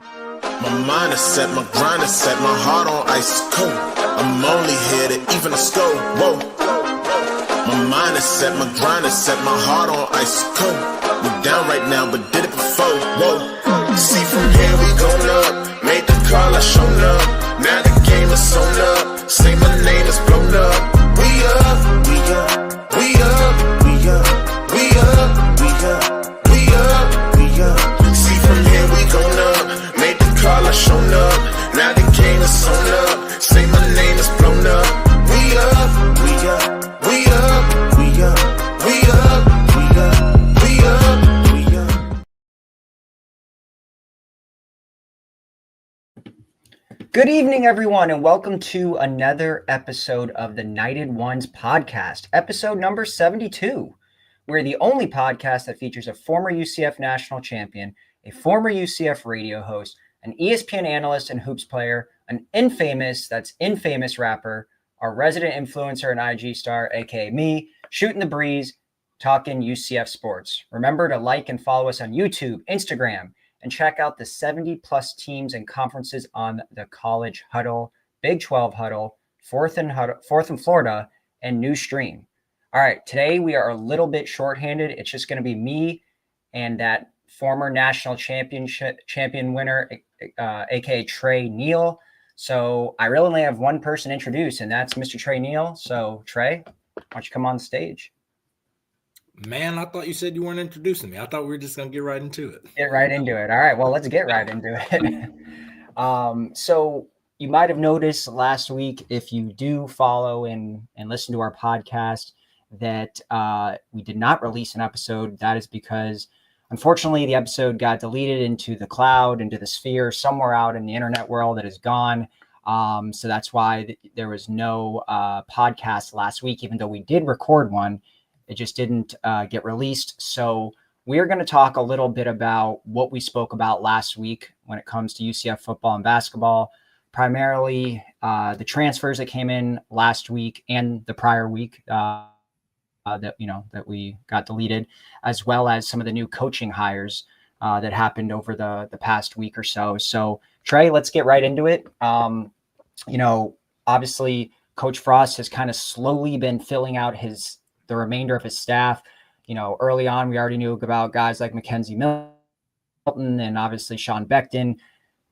My mind is set, my grind is set, my heart on ice is cold. I'm only here to even a score. Whoa. My mind is set, my grind is set, my heart on ice is cold. We down right now, but did it before. Whoa. See from here we going up. Made the call, I shown up. Now the game is on up. Say my name is blown up. We up, we up, we up, we up, we up, we up, we up, we up. See from here we going up. Made the call, I shown up. Now the game is on up. Say my name is blown up. We up, we up, we up, we up, we up, we up, we up, we up. Good evening, everyone, and welcome to another episode of the Knighted Ones podcast, episode number 72. We're the only podcast that features a former UCF national champion, a former UCF radio host, an ESPN analyst and hoops player, an infamous rapper, our resident influencer and IG star, aka me, shooting the breeze, talking UCF sports. Remember to like and follow us on YouTube, Instagram, and check out the 70-plus teams and conferences on the College Huddle, Big 12 Huddle, Fourth and Florida, and New Stream. All right, today we are a little bit shorthanded. It's just going to be me and that former national champion winner, aka Trey Neal. So I really only have one person introduced, and that's Mr. Trey Neal. So Trey, why don't you come on stage? Man, I thought you said you weren't introducing me. I thought we were just going to get right into it. Get right into it. All right, well, let's get right into it. So you might have noticed last week, if you do follow and listen to our podcast, that we did not release an episode. That is because, unfortunately, the episode got deleted into the cloud, into the sphere, somewhere out in the internet world that is gone. So that's why there was no podcast last week, even though we did record one. It just didn't get released. So we're going to talk a little bit about what we spoke about last week when it comes to UCF football and basketball, primarily the transfers that came in last week and the prior week that we got deleted, as well as some of the new coaching hires that happened over the past week or so. So Trey, let's get right into it. Obviously Coach Frost has kind of slowly been filling out the remainder of his staff. Early on, we already knew about guys like Mackenzie Milton and obviously Sean Beckton.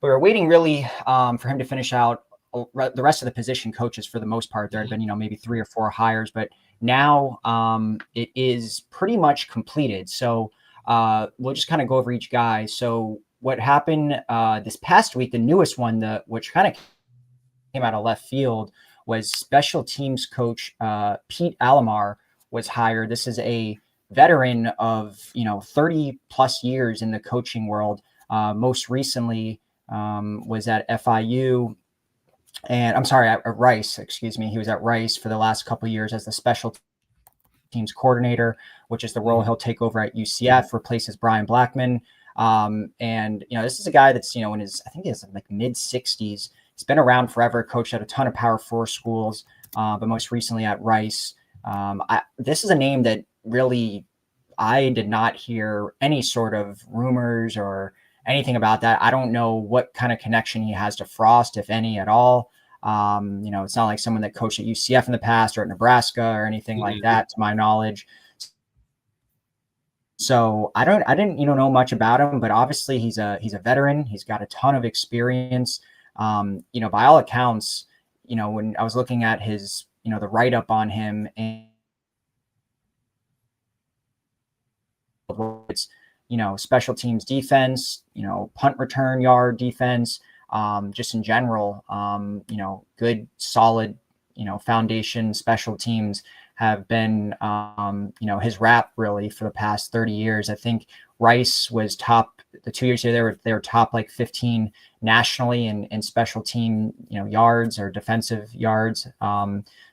We were waiting really for him to finish out the rest of the position coaches for the most part. There had been, maybe 3 or 4 hires, but now it is pretty much completed. So we'll just kind of go over each guy. So what happened this past week, the newest one, which kind of came out of left field, was special teams coach Pete Alomar was hired. This is a veteran of 30 plus years in the coaching world. Most recently was at FIU, and at Rice. Excuse me, he was at Rice for the last couple of years as the special teams coordinator, which is the role he'll take over at UCF, replaces Brian Blackman. And this is a guy that's in his, I think he has like mid 60s. He's been around forever, coached at a ton of Power 4 schools, but most recently at Rice. This is a name that really I did not hear any sort of rumors or anything about that. I don't know what kind of connection he has to Frost, if any at all. It's not like someone that coached at UCF in the past or at Nebraska or anything like that, to my knowledge. So I didn't know much about him, but obviously he's a veteran. He's got a ton of experience. By all accounts, when I was looking at his the write-up on him, and it's special teams defense, punt return yard defense, just in general, good solid foundation. Special teams have been his rap really for the past 30 years. I think Rice was top the 2 years here. They were top like 15 nationally in special team yards or defensive yards.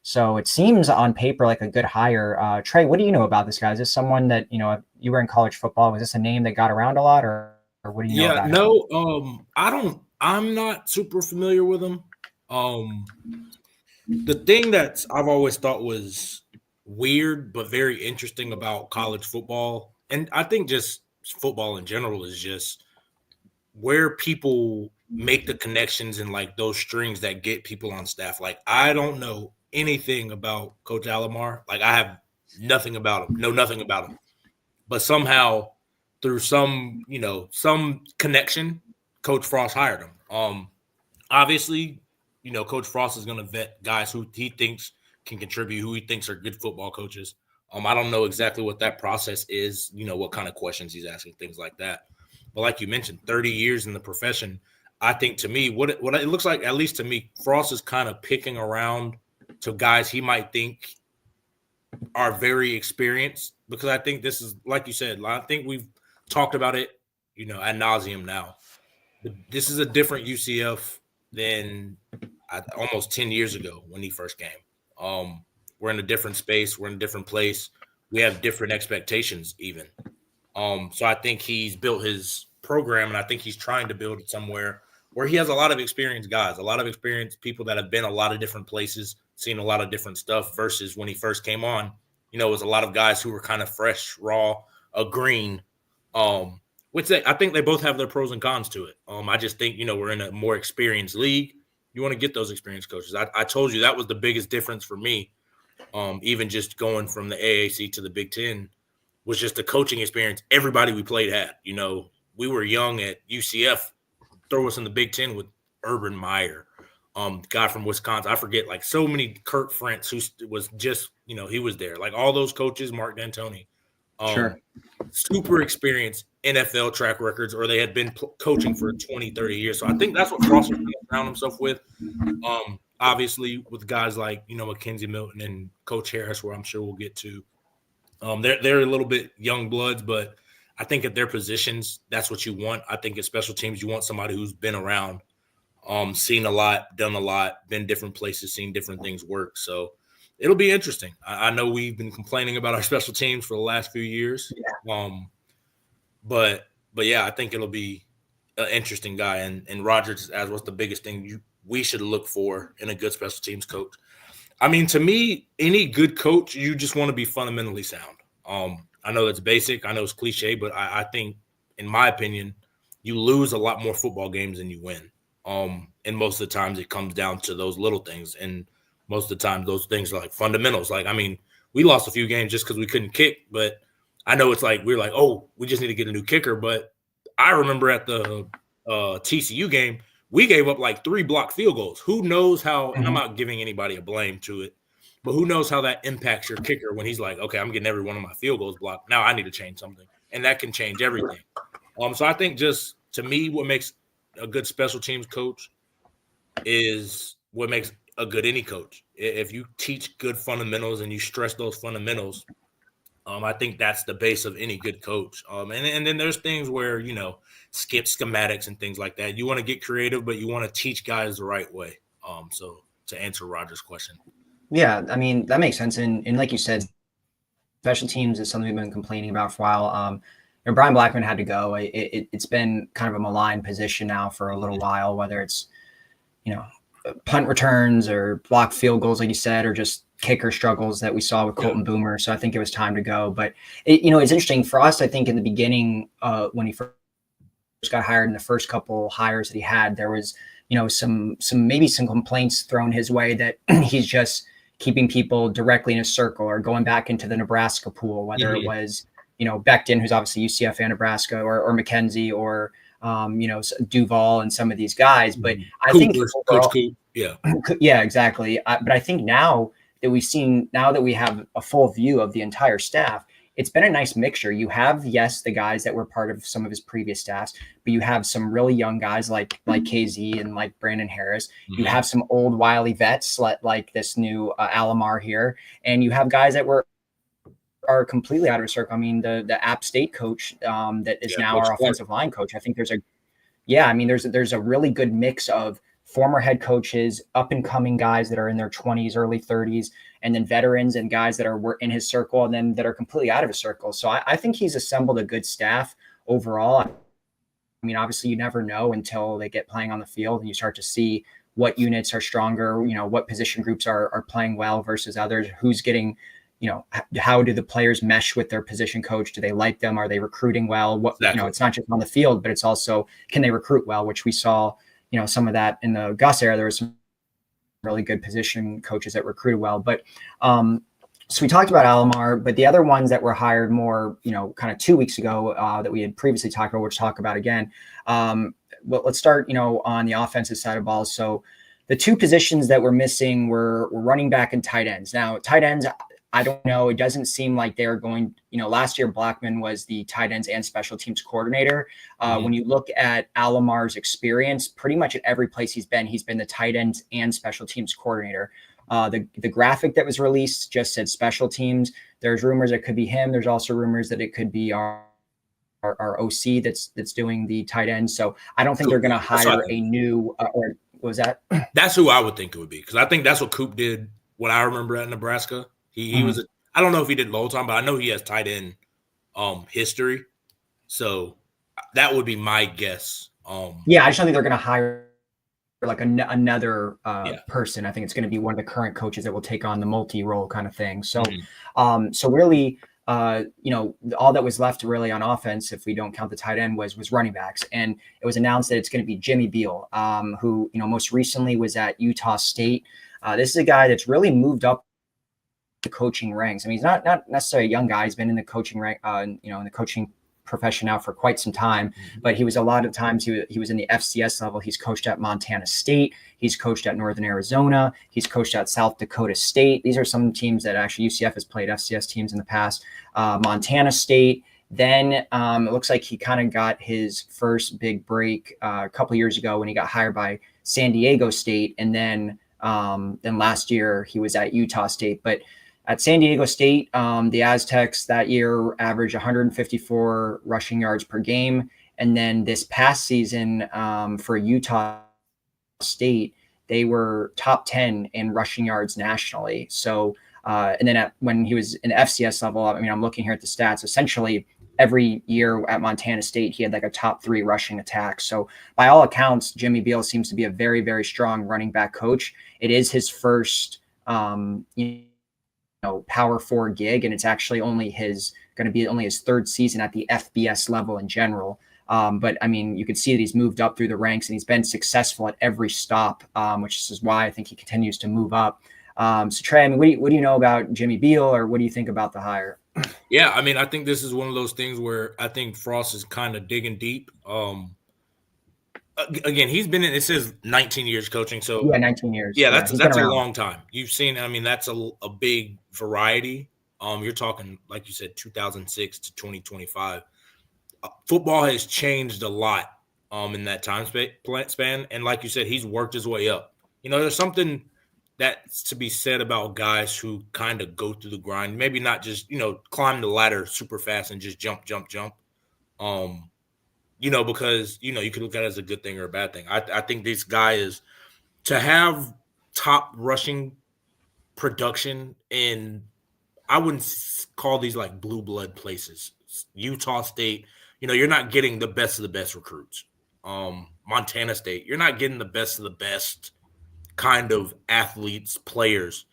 So it seems on paper like a good hire. Trey, what do you know about this guy? Is this someone that you were in college football? Was this a name that got around a lot, or what do you know about him? I'm not super familiar with him. The thing that I've always thought was weird but very interesting about college football, and I think just football in general, is just where people make the connections and like those strings that get people on staff. Like, I don't know anything about Coach Alomar. Like, I have nothing about him, know nothing about him. But somehow, through some connection, Coach Frost hired him. Obviously, Coach Frost is going to vet guys who he thinks can contribute, who he thinks are good football coaches. I don't know exactly what that process is, what kind of questions he's asking, things like that. But like you mentioned, 30 years in the profession, I think to me, what it looks like, at least to me, Frost is kind of picking around to guys he might think are very experienced, because I think this is, like you said, I think we've talked about it, ad nauseum now. This is a different UCF than almost 10 years ago when he first came. We're in a different space. We're in a different place. We have different expectations even. So I think he's built his program, and I think he's trying to build it somewhere where he has a lot of experienced guys, a lot of experienced people that have been a lot of different places, seen a lot of different stuff, versus when he first came on, it was a lot of guys who were kind of fresh, raw, green, which I think they both have their pros and cons to it. I just think, we're in a more experienced league. You want to get those experienced coaches. I told you that was the biggest difference for me. Even just going from the AAC to the Big Ten was just the coaching experience everybody we played had. We were young at UCF. Throw us in the Big Ten with Urban Meyer, guy from Wisconsin. I forget, like, so many, Kurt Frentz, who was just, he was there. Like, all those coaches, Mark D'Antoni. Sure. Super experienced NFL track records, or they had been coaching for 20, 30 years. So I think that's what Frost surrounded himself with. Obviously, with guys like, Mackenzie Milton and Coach Harris, where I'm sure we'll get to. They're a little bit young bloods, but I think at their positions, that's what you want. I think at special teams, you want somebody who's been around, seen a lot, done a lot, been different places, seen different things work. So it'll be interesting. I know we've been complaining about our special teams for the last few years. Yeah. But yeah, I think it'll be an interesting guy. And Rogers, as what's the biggest thing we should look for in a good special teams coach. I mean, to me, any good coach, you just want to be fundamentally sound. I know that's basic. I know it's cliche, but I think, in my opinion, you lose a lot more football games than you win. And most of the times it comes down to those little things. And most of the time those things are like fundamentals. Like, I mean, we lost a few games just because we couldn't kick, but I know it's like we're like, oh, we just need to get a new kicker. But I remember at the TCU game, we gave up like 3 blocked field goals. Who knows how, and I'm not giving anybody a blame to it, but who knows how that impacts your kicker when he's like, okay, I'm getting every one of my field goals blocked. Now I need to change something. And that can change everything. So I think, just to me, what makes a good special teams coach is what makes a good any coach. If you teach good fundamentals and you stress those fundamentals, I think that's the base of any good coach. And then there's things where, skip schematics and things like that. You want to get creative, but you want to teach guys the right way. So to answer Roger's question. Yeah, I mean, that makes sense. And like you said, special teams is something we've been complaining about for a while. Brian Blackman had to go. It's been kind of a maligned position now for a little while, whether it's, punt returns or blocked field goals, like you said, or just kicker struggles that we saw with Colton Boomer. So I think it was time to go. But, it's interesting for us. I think in the beginning, when he first got hired, in the first couple hires that he had, there was, some complaints thrown his way that he's just keeping people directly in a circle or going back into the Nebraska pool, whether it was, Becton, who's obviously UCF and Nebraska, or McKenzie, or, Duval and some of these guys. But I think overall, yeah, exactly. But I think now that we have a full view of the entire staff, it's been a nice mixture. You have, yes, the guys that were part of some of his previous staffs, but you have some really young guys like KZ and like Brandon Harris. You have some old wily vets like this new Alomar here, and you have guys that are completely out of a circle. I mean, the App State coach that is now our offensive line coach. I think there's a really good mix of former head coaches, up and coming guys that are in their 20s, early 30s, and then veterans and guys that are in his circle and then that are completely out of his circle. So I think he's assembled a good staff overall. I mean, obviously you never know until they get playing on the field and you start to see what units are stronger, what position groups are playing well versus others, who's getting, how do the players mesh with their position coach? Do they like them? Are they recruiting well? Exactly. It's not just on the field, but it's also, can they recruit well, which we saw, some of that in the Gus era. There was some really good position coaches that recruited well. But so we talked about Alomar, but the other ones that were hired more, kind of 2 weeks ago that we had previously talked about, which talk about again. Well, let's start, on the offensive side of the ball. So the two positions that were missing were running back and tight ends. Now, tight ends, I don't know. It doesn't seem like they're going, last year Blackman was the tight ends and special teams coordinator. When you look at Alomar's experience, pretty much at every place he's been the tight ends and special teams coordinator. The graphic that was released just said special teams. There's rumors it could be him. There's also rumors that it could be our OC that's doing the tight end. So I don't think they're going to hire a new or what was that? That's who I would think it would be, because I think that's what Coop did. What I remember at Nebraska, he was. I don't know if he did it the whole time, but I know he has tight end history. So that would be my guess. Yeah, I just don't think they're going to hire like another person. I think it's going to be one of the current coaches that will take on the multi-role kind of thing. So, so really, all that was left really on offense, if we don't count the tight end, was running backs. And it was announced that it's going to be Jimmy Beal, who, most recently was at Utah State. This is a guy that's really moved up the coaching ranks. I mean, he's not necessarily a young guy. He's been in the coaching rank, in the coaching profession now for quite some time, but he was a lot of times he was in the FCS level. He's coached at Montana State. He's coached at Northern Arizona. He's coached at South Dakota State. These are some teams that actually UCF has played FCS teams in the past. Montana State. Then it looks like he kind of got his first big break a couple years ago when he got hired by San Diego State, and then last year he was at Utah State. But at San Diego State, the Aztecs that year averaged 154 rushing yards per game. And then this past season for Utah State, they were top 10 in rushing yards nationally. So, and then when he was in the FCS level, I mean, I'm looking here at the stats, essentially every year at Montana State, he had like a top 3 rushing attack. So by all accounts, Jimmy Beal seems to be a very, very strong running back coach. It is his first, power 4 gig, and it's actually going to be only his 3rd season at the FBS level in general. But I mean, you can see that he's moved up through the ranks and he's been successful at every stop, which is why I think he continues to move up. So Trey, I mean, what do you know about Jimmy Beal, or what do you think about the hire? Yeah, I mean, I think this is one of those things where I think Frost is kind of digging deep. Again, he's been in, it says 19 years coaching. So yeah, 19 years. Yeah, that's a long time. You've seen, I mean, that's a big variety. You're talking, like you said, 2006 to 2025. Football has changed a lot in that time span. And like you said, he's worked his way up. There's something that's to be said about guys who kind of go through the grind, maybe not just, climb the ladder super fast and just jump. Because, you can look at it as a good thing or a bad thing. I think this guy is to have top rushing production in, I wouldn't call these like blue blood places. Utah State, you're not getting the best of the best recruits. Montana State, you're not getting the best of the best kind of athletes, players.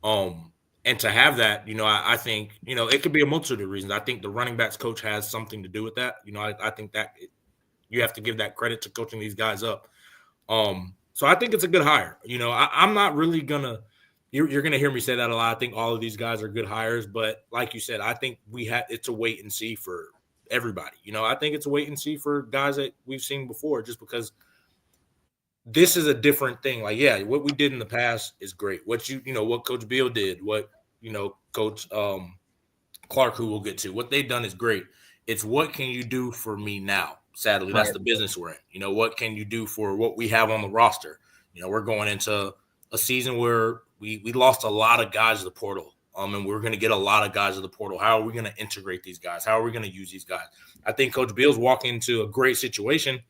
And to have that, I think, it could be a multitude of reasons. I think the running backs coach has something to do with that. I think that you have to give that credit to coaching these guys up. So I think it's a good hire. I'm not really going to – you're going to hear me say that a lot. I think all of these guys are good hires. But like you said, I think it's a wait and see for everybody. I think it's a wait and see for guys that we've seen before, just because this is a different thing. Like, yeah, what we did in the past is great. What what Coach Beal did, what Coach Clark, who we'll get to, what they've done is great. It's what can you do for me now? Sadly, that's the business we're in. What can you do for what we have on the roster? We're going into a season where we lost a lot of guys to the portal, and we're going to get a lot of guys to the portal. How are we going to integrate these guys? How are we going to use these guys? I think Coach Beal's walking into a great situation,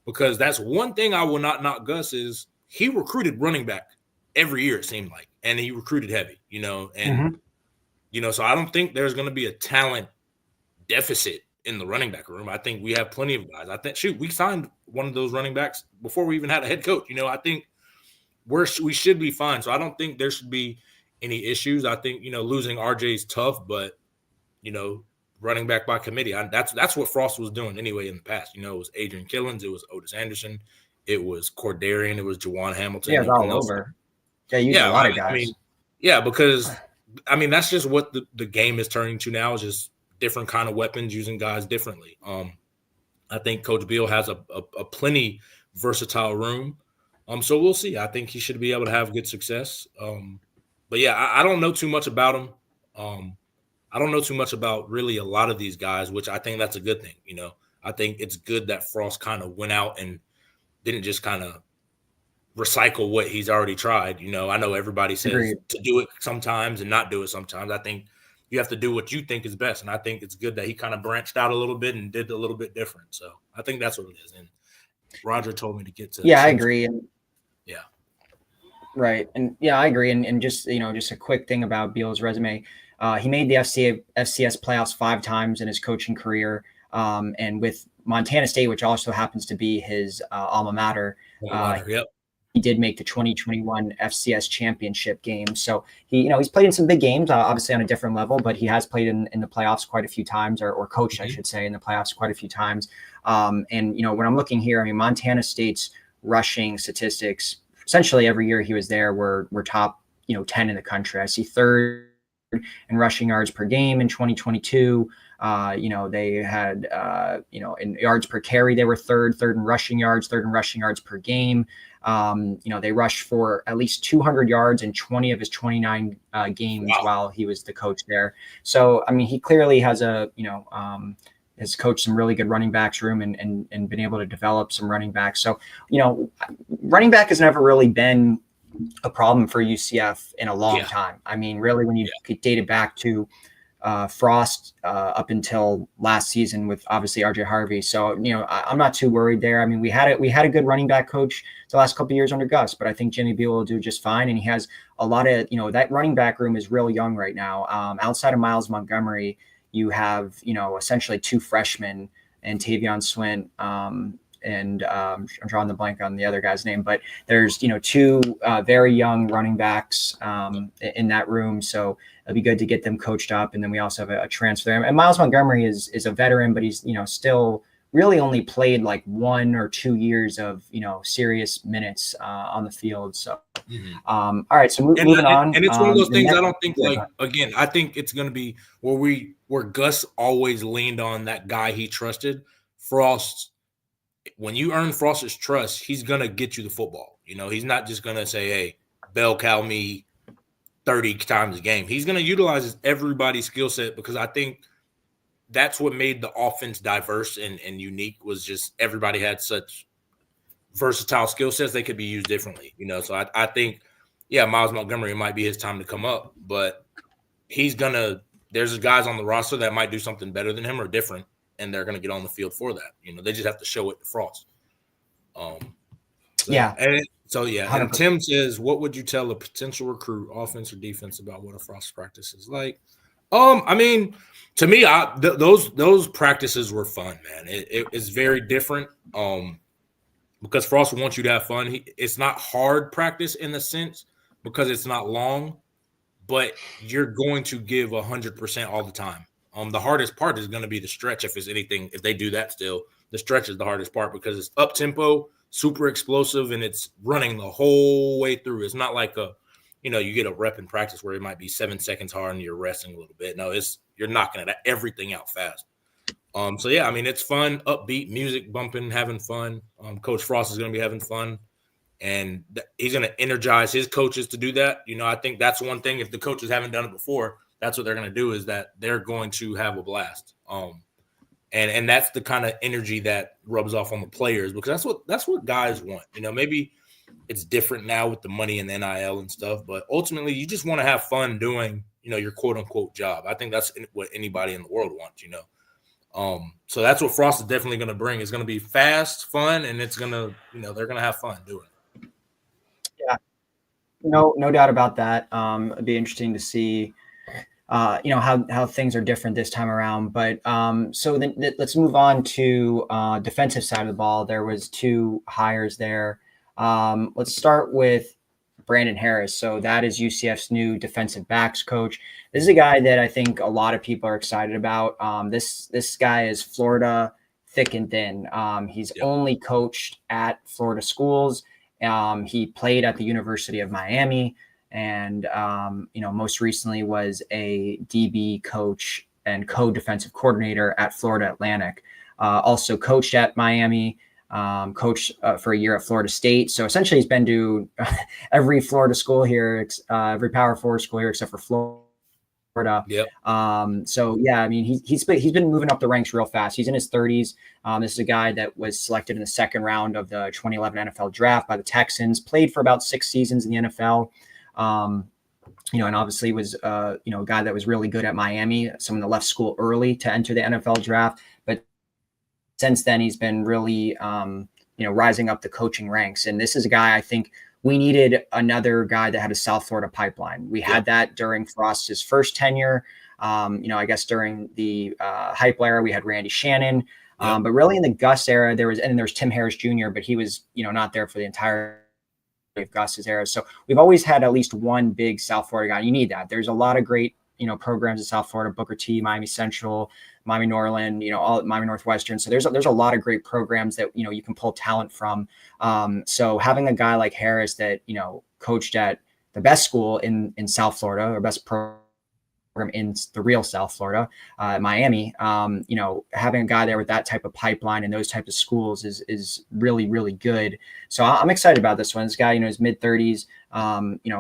because that's one thing I will not knock Gus is he recruited running back every year, it seemed like, and he recruited heavy, so I don't think there's going to be a talent deficit in the running back room. I think we have plenty of guys. I think, we signed one of those running backs before we even had a head coach. I think we should be fine. So I don't think there should be any issues. I think, losing RJ is tough, but, running back by committee, that's what Frost was doing anyway in the past. It was Adrian Killens, it was Otis Anderson, it was Cordarian, it was Jawan Hamilton. Yeah, it's all over. They use a lot of guys. Because that's just what the game is turning to now, is just different kind of weapons, using guys differently. I think Coach Beal has a plenty versatile room. So we'll see. I think he should be able to have good success. But yeah, I don't know too much about him. I don't know too much about really a lot of these guys, which I think that's a good thing. I think it's good that Frost kind of went out and didn't just kind of recycle what he's already tried. I know everybody says Agreed. to do it sometimes and not do it sometimes. I think you have to do what you think is best. And I think it's good that he kind of branched out a little bit and did a little bit different. So I think that's what it is. And Roger told me to get to. Yeah, I agree. And yeah. Right. And yeah, I agree. And just, just a quick thing about Beal's resume. He made the FCS playoffs 5 times in his coaching career. And with Montana State, which also happens to be his alma mater, Yep. He did make the 2021 FCS championship game. So he's played in some big games, obviously on a different level, but he has played in the playoffs quite a few times, or coached, I should say, in the playoffs quite a few times. And, when I'm looking here, Montana State's rushing statistics, essentially every year he was there, were top, 10 in the country. I see 3rd in rushing yards per game in 2022. They had, in yards per carry, they were third in rushing yards, 3rd in rushing yards per game. They rushed for at least 200 yards in 20 of his 29 games while he was the coach there. So, he clearly has has coached some really good running backs room and been able to develop some running backs. So, running back has never really been a problem for UCF in a long time. Really, when you date it back to Frost up until last season with obviously RJ Harvey. So, I'm not too worried there. We had a good running back coach the last couple of years under Gus, but I think Jimmy Beal will do just fine. And he has a lot of, that running back room is real young right now. Outside of Miles Montgomery, you have, essentially 2 freshmen and Tavion Swint, and I'm drawing the blank on the other guy's name, but there's, 2 very young running backs in that room. So it'll be good to get them coached up. And then we also have a transfer there. And Miles Montgomery is a veteran, but he's, still really only played like 1 or 2 years of, serious minutes on the field. So, all right. So moving on. And it's one of those things I don't think again, I think it's going to be where Gus always leaned on that guy he trusted. Frost, when you earn Frost's trust, he's going to get you the football. He's not just going to say, hey, bell cow me 30 times a game. He's going to utilize everybody's skill set, because I think that's what made the offense diverse and unique, was just everybody had such versatile skill sets. They could be used differently, So I think, Miles Montgomery might be his time to come up, but there's guys on the roster that might do something better than him or different, and they're going to get on the field for that. They just have to show it to Frost. And Tim says, what would you tell a potential recruit, offense or defense, about what a Frost practice is like? To me, those practices were fun, man. It's very different because Frost wants you to have fun. It's not hard practice in the sense, because it's not long, but you're going to give 100% all the time. The hardest part is going to be the stretch. If they do that still, the stretch is the hardest part, because it's up tempo, super explosive, and it's running the whole way through. It's not like you get a rep in practice where it might be 7 seconds hard and you're resting a little bit. No, you're knocking everything out fast. It's fun, upbeat music bumping, having fun. Coach Frost is going to be having fun, and he's going to energize his coaches to do that. I think that's one thing. If the coaches haven't done it before, that's what they're going to do, is that they're going to have a blast. And that's the kind of energy that rubs off on the players, because that's what guys want. Maybe it's different now with the money and the NIL and stuff, but ultimately you just want to have fun doing, your quote unquote job. I think that's what anybody in the world wants, So that's what Frost is definitely going to bring. It's going to be fast, fun, and it's going to, they're going to have fun doing it. Yeah, no doubt about that. It'd be interesting to see, how things are different this time around. But so then let's move on to defensive side of the ball. There was 2 hires there. Let's start with Brandon Harris. So that is UCF's new defensive backs coach. This is a guy that I think a lot of people are excited about. This guy is Florida thick and thin. He's only coached at Florida schools. He played at the University of Miami, and most recently was a DB coach and co-defensive coordinator at Florida Atlantic. Also coached at Miami, coached for a year at Florida State. So essentially he's been to every Florida school here, every Power 4 school here except for Florida. So yeah, I mean, he's been moving up the ranks real fast. He's in his 30s. This is a guy that was selected in the second round of the 2011 NFL draft by the Texans, played for about 6 seasons in the NFL. And obviously was, a guy that was really good at Miami, someone that left school early to enter the NFL draft. But since then, he's been really, rising up the coaching ranks. And this is a guy, I think we needed another guy that had a South Florida pipeline. We had that during Frost's first tenure. I guess during the Hype era, we had Randy Shannon. But really in the Gus era, there was Tim Harris Jr., but he was, not there for the entire of Gus's era. So we've always had at least one big South Florida guy. You need that. There's a lot of great, programs in South Florida, Booker T, Miami Central, Miami Norland, all Miami Northwestern. So there's a lot of great programs that, you can pull talent from. So having a guy like Harris that, coached at the best school in South Florida, or best program in the real South Florida, Miami, having a guy there with that type of pipeline and those types of schools is really, really good. So I'm excited about this one. This guy, his mid-30s,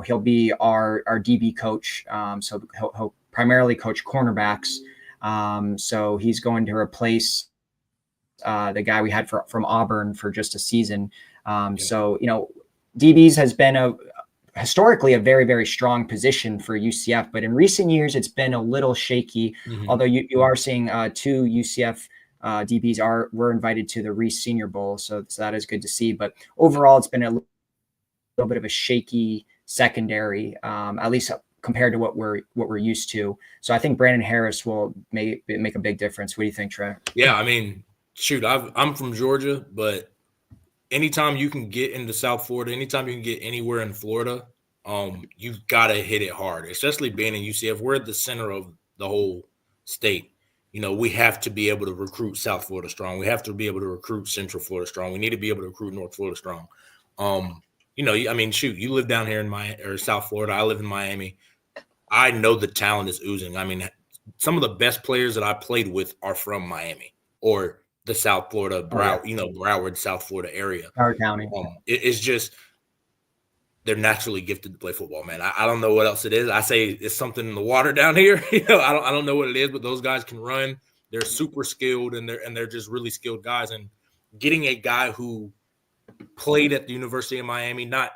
he'll be our DB coach. So he'll primarily coach cornerbacks. So he's going to replace the guy we had from Auburn for just a season. So, DBs has been historically a very, very strong position for UCF, but in recent years, it's been a little shaky. Although you are seeing 2 UCF DBs were invited to the Reese Senior Bowl. So that is good to see, but overall it's been a little bit of a shaky secondary, at least compared to what we're used to. So I think Brandon Harris will make a big difference. What do you think, Trey? Yeah. I mean, shoot, I'm from Georgia, but anytime you can get into South Florida, anytime you can get anywhere in Florida, you've got to hit it hard, especially being in UCF. We're at the center of the whole state. We have to be able to recruit South Florida strong. We have to be able to recruit Central Florida strong. We need to be able to recruit North Florida strong. Shoot, you live down here in South Florida. I live in Miami. I know the talent is oozing. I mean, some of the best players that I played with are from Miami or the South Florida, Broward, South Florida area. Broward County. It's just they're naturally gifted to play football, man. I don't know what else it is. I say it's something in the water down here. I don't know what it is, but those guys can run. They're super skilled, and they're just really skilled guys. And getting a guy who played at the University of Miami, not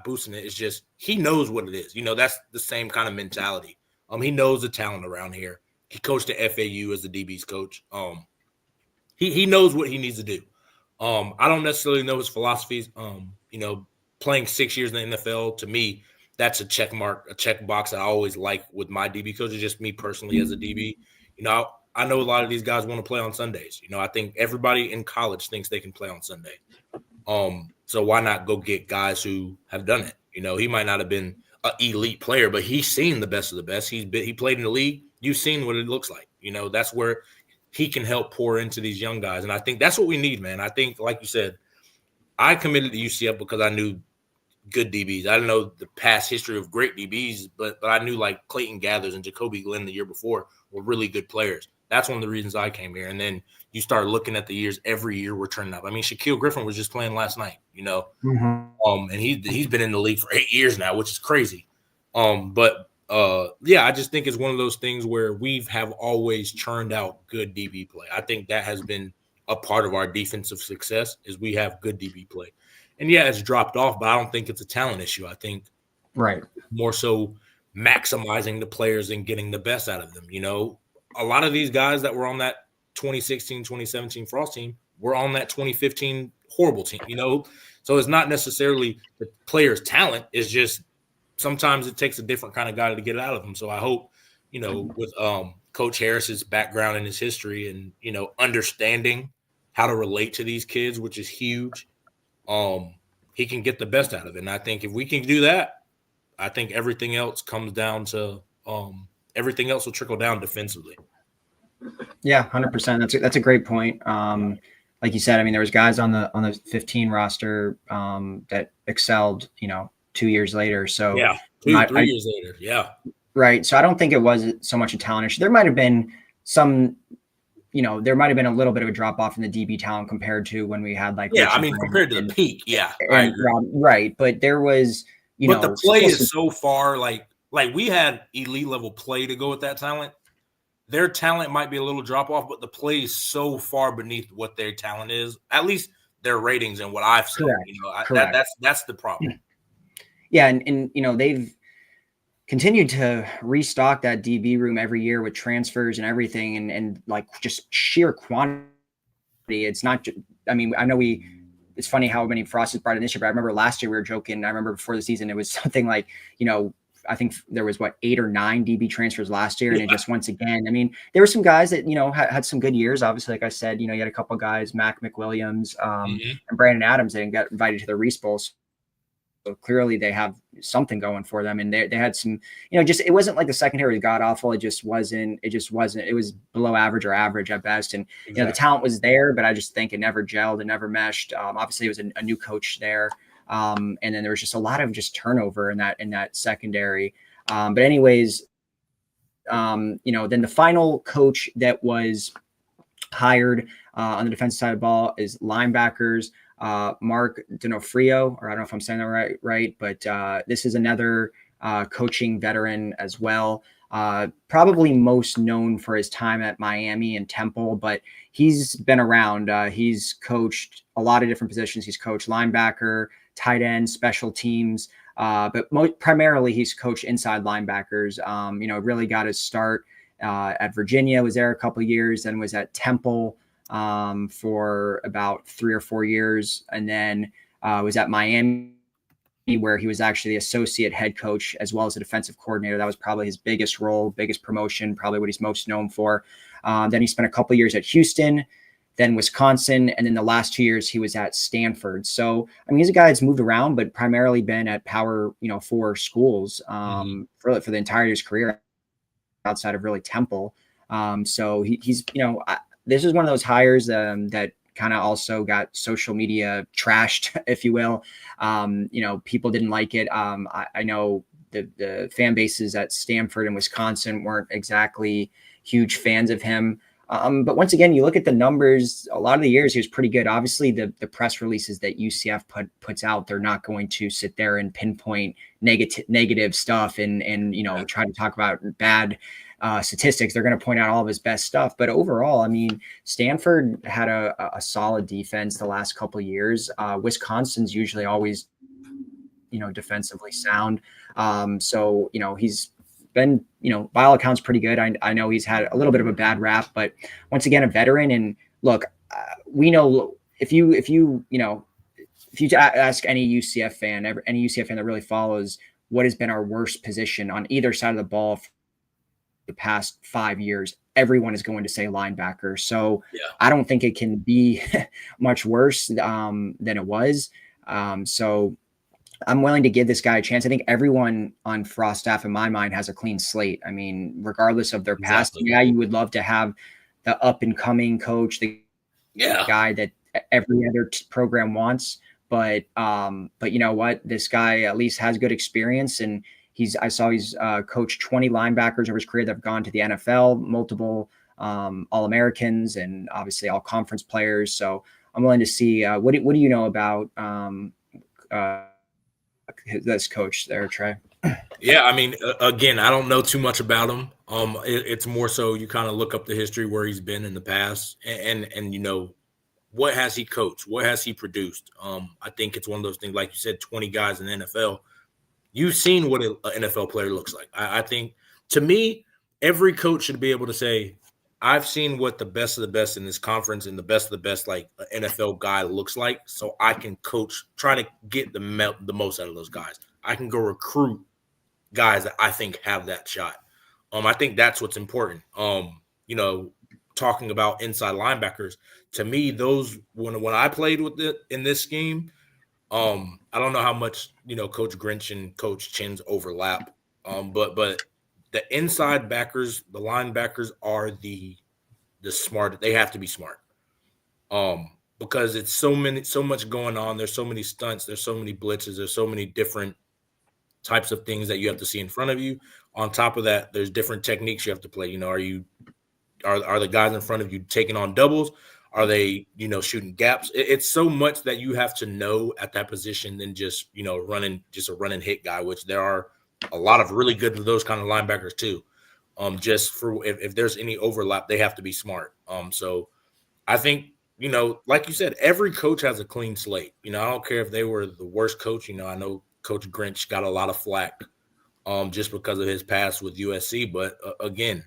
boosting it, it's just he knows what it is. That's the same kind of mentality. He knows the talent around here. He coached at FAU as the DB's coach. He knows what he needs to do. I don't necessarily know his philosophies. Playing 6 years in the NFL, to me, that's a check box I always like with my DB coach. It's just me personally as a DB. I know a lot of these guys want to play on Sundays. I think everybody in college thinks they can play on Sunday. So why not go get guys who have done it? He might not have been an elite player, but he's seen the best of the best. He played in the league. You've seen what it looks like. That's where he can help pour into these young guys. And I think that's what we need, man. I think, like you said, I committed to UCF because I knew good DBs. I didn't know the past history of great DBs, but I knew like Clayton Gathers and Jacoby Glenn the year before were really good players. That's one of the reasons I came here. And then you start looking at the years, every year we're turning up. I mean, Shaquille Griffin was just playing last night, and he's been in the league for 8 years now, which is crazy. I just think it's one of those things where we have always churned out good DB play. I think that has been a part of our defensive success is we have good DB play. And yeah, it's dropped off, but I don't think it's a talent issue. I think more so maximizing the players and getting the best out of them. A lot of these guys that were on that 2016, 2017 Frost team were on that 2015 horrible team, So it's not necessarily the player's talent. It's just sometimes it takes a different kind of guy to get it out of them. So I hope, with Coach Harris's background and his history and, understanding how to relate to these kids, which is huge, he can get the best out of it. And I think if we can do that, I think everything else comes down to everything else will trickle down defensively. Yeah, 100%. That's a great point. Like you said, I mean, there was guys on the 15 roster that excelled, 2 years later. So yeah, 3 years later. Yeah. Right. So I don't think it was so much a talent issue. There might have been some, there might have been a little bit of a drop off in the DB talent compared to when we had like, yeah, I mean, compared to the peak. Yeah. I agree. Right. But there was, but the play is so far like we had elite level play to go with that talent. Their talent might be a little drop off, but the play is so far beneath what their talent is. At least their ratings and what I've seen. Correct. That's the problem. Yeah, and they've continued to restock that DB room every year with transfers and everything, and like just sheer quantity. It's not. I mean, I know it's funny how many Frost has brought in this year, but I remember last year we were joking. I remember before the season it was something like, I think there was 8 or 9 DB transfers last year. And it just, once again, I mean, there were some guys that, had some good years. Obviously, like I said, you had a couple of guys, Mac McWilliams and Brandon Adams, that got invited to the Reese Bowl. So clearly they have something going for them. And they had some, it wasn't like the secondary was god awful. It was below average or average at best. And, the talent was there, but I just think it never gelled and never meshed. Obviously it was a new coach there. And then there was just a lot of just turnover in that secondary. But anyways, then the final coach that was hired on the defensive side of the ball is linebackers, Mark D'Onofrio, or I don't know if I'm saying that right, but this is another coaching veteran as well. Probably most known for his time at Miami and Temple, but he's been around. He's coached a lot of different positions. He's coached linebacker, tight end, special teams, but primarily he's coached inside linebackers. Really got his start at Virginia, was there a couple of years, then was at Temple for about 3 or 4 years, and then was at Miami, where he was actually the associate head coach as well as a defensive coordinator. That was probably his biggest role, biggest promotion, probably what he's most known for. Then he spent a couple of years at Houston, then Wisconsin, and then the last 2 years he was at Stanford. So, I mean, he's a guy that's moved around, but primarily been at Power, 4 schools for the entirety of his career outside of really Temple. So he's, this is one of those hires that kind of also got social media trashed, if you will. People didn't like it. I know the fan bases at Stanford and Wisconsin weren't exactly huge fans of him. But once again, you look at the numbers, a lot of the years he was pretty good. Obviously, the press releases that UCF puts out, they're not going to sit there and pinpoint negative stuff and try to talk about bad statistics. They're going to point out all of his best stuff. But overall, I mean, Stanford had a solid defense the last couple of years. Wisconsin's usually always, defensively sound. So, he's been, by all accounts, pretty good. I know he's had a little bit of a bad rap, but once again, a veteran. And look, we know if you ask any UCF fan that really follows what has been our worst position on either side of the ball for the past 5 years, everyone is going to say linebacker. So I don't think it can be much worse than it was. So I'm willing to give this guy a chance. I think everyone on Frost staff, in my mind, has a clean slate. I mean, regardless of their past, you would love to have the up and coming coach, the guy that every other program wants. But you know what? This guy at least has good experience, and I saw he's coached 20 linebackers over his career that have gone to the NFL, multiple All-Americans, and obviously all conference players. So I'm willing to see what do you know about this coach there, Trey? Yeah, I mean, again, I don't know too much about him. It's more so you kind of look up the history where he's been in the past, and what has he coached? What has he produced? I think it's one of those things, like you said, 20 guys in the NFL. You've seen what an NFL player looks like. I think, to me, every coach should be able to say, I've seen what the best of the best in this conference and the best of the best, like an NFL guy looks like, so I can coach, try to get the most out of those guys. I can go recruit guys that I think have that shot. I think that's what's important. Talking about inside linebackers, to me, those when I played with it in this scheme, I don't know how much Coach Grinch and Coach Chin's overlap. But the inside backers, the linebackers are the smart. They have to be smart. Because it's so much going on. There's so many stunts. There's so many blitzes. There's so many different types of things that you have to see in front of you. On top of that, there's different techniques you have to play. Are the guys in front of you taking on doubles? Are they, shooting gaps? It's so much that you have to know at that position than just, running just a run and hit guy, which there are a lot of really good those kind of linebackers too. Just for if there's any overlap, they have to be smart. So I think, like you said, every coach has a clean slate. I don't care if they were the worst coach. I know Coach Grinch got a lot of flack just because of his past with USC. But again,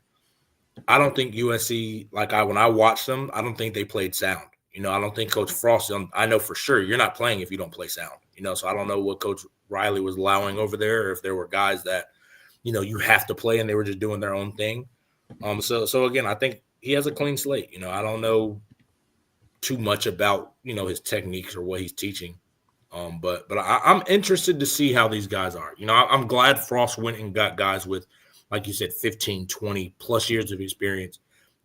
I don't think USC, when I watched them, I don't think they played sound. I don't think Coach Frost, I know for sure you're not playing if you don't play sound. So I don't know what Coach Riley was allowing over there, or if there were guys that, you have to play and they were just doing their own thing. So again, I think he has a clean slate. I don't know too much about, his techniques or what he's teaching. But I'm interested to see how these guys are. I'm glad Frost went and got guys with, like you said, 15, 20 plus years of experience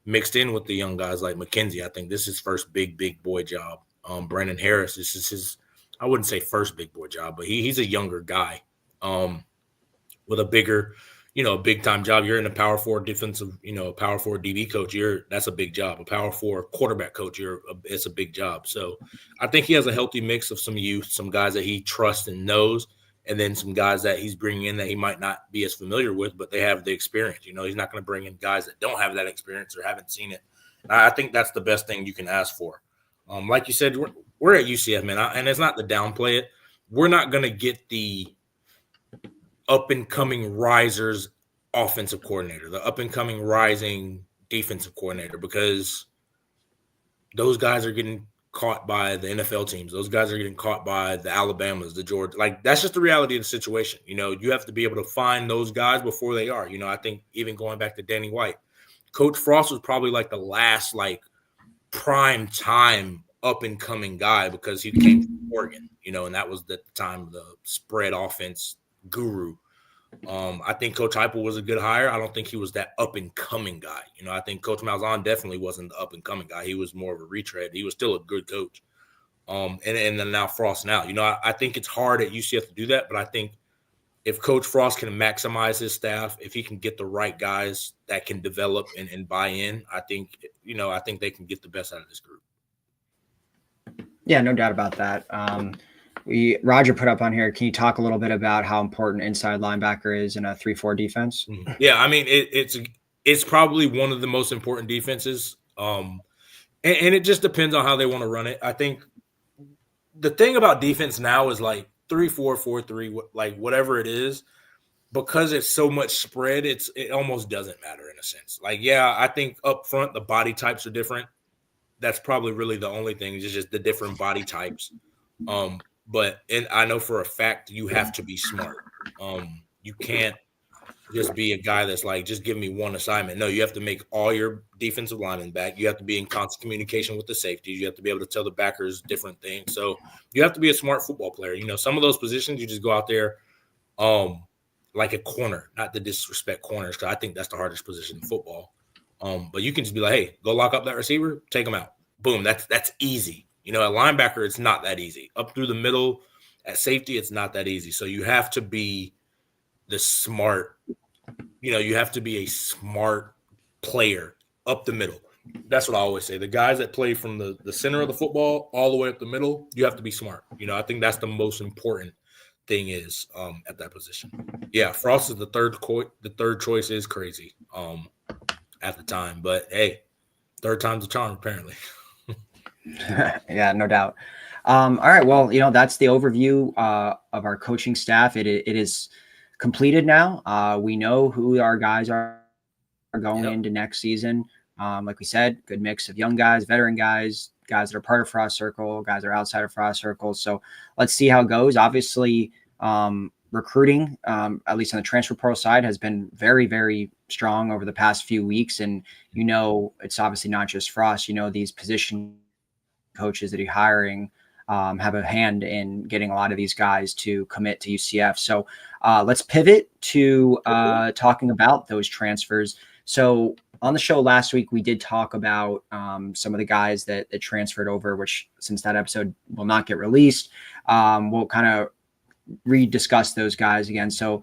mixed in with the young guys like McKenzie. I think this is his first big boy job. Brandon Harris, this is his, I wouldn't say first big boy job, but he's a younger guy with a bigger, a big time job. You're in a power four defensive, a power four DB coach. That's a big job. A power four quarterback coach. It's a big job. So I think he has a healthy mix of some youth, some guys that he trusts and knows, and then some guys that he's bringing in that he might not be as familiar with, but they have the experience. He's not going to bring in guys that don't have that experience or haven't seen it. I think that's the best thing you can ask for. Like you said, we're at UCF, man, and it's not to downplay it. We're not going to get the up-and-coming risers offensive coordinator, the up-and-coming rising defensive coordinator, because those guys are getting caught by the NFL teams. Those guys are getting caught by the Alabamas, the Georgia. That's just the reality of the situation. You have to be able to find those guys before they are. I think even going back to Danny White, Coach Frost was probably the last prime time up-and-coming guy because he came from Oregon, and that was the time the spread offense guru. I think Coach Heupel was a good hire. I don't think he was that up-and-coming guy. I think Coach Malzahn definitely wasn't the up-and-coming guy. He was more of a retread. He was still a good coach. And then now Frost now. I think it's hard at UCF to do that, but I think if Coach Frost can maximize his staff, if he can get the right guys that can develop and buy in, I think they can get the best out of this group. Yeah, no doubt about that. Roger put up on here. Can you talk a little bit about how important inside linebacker is in a 3-4 defense? Yeah, I mean it's probably one of the most important defenses. And it just depends on how they want to run it. I think the thing about defense now is 3-4, 4-3, whatever it is, because it's so much spread, it almost doesn't matter in a sense. I think up front the body types are different. That's probably really the only thing. It's just the different body types. But I know for a fact you have to be smart. You can't just be a guy that's just give me one assignment. No, you have to make all your defensive linemen back. You have to be in constant communication with the safeties. You have to be able to tell the backers different things. So you have to be a smart football player. Some of those positions you just go out there like a corner, not to disrespect corners, because I think that's the hardest position in football. But you can just be like, hey, go lock up that receiver, take him out. Boom, that's easy. At linebacker, it's not that easy. Up through the middle, at safety, it's not that easy. So you have to be the smart, you have to be a smart player up the middle. That's what I always say. The guys that play from the center of the football all the way up the middle, you have to be smart. I think that's the most important thing is at that position. Yeah, Frost is the third choice is crazy at the time. But, hey, third time's a charm, apparently. Yeah, no doubt. All right. Well, that's the overview of our coaching staff. It is completed now. We know who our guys are going into next season. Like we said, good mix of young guys, veteran guys that are part of Frost Circle, guys that are outside of Frost Circle. So let's see how it goes. Obviously, recruiting, at least on the transfer portal side, has been very, very strong over the past few weeks. And, it's obviously not just Frost, these position coaches that he's hiring have a hand in getting a lot of these guys to commit to UCF. So let's pivot to talking about those transfers. So on the show last week, we did talk about some of the guys that transferred over, which since that episode will not get released, we'll kind of rediscuss those guys again. So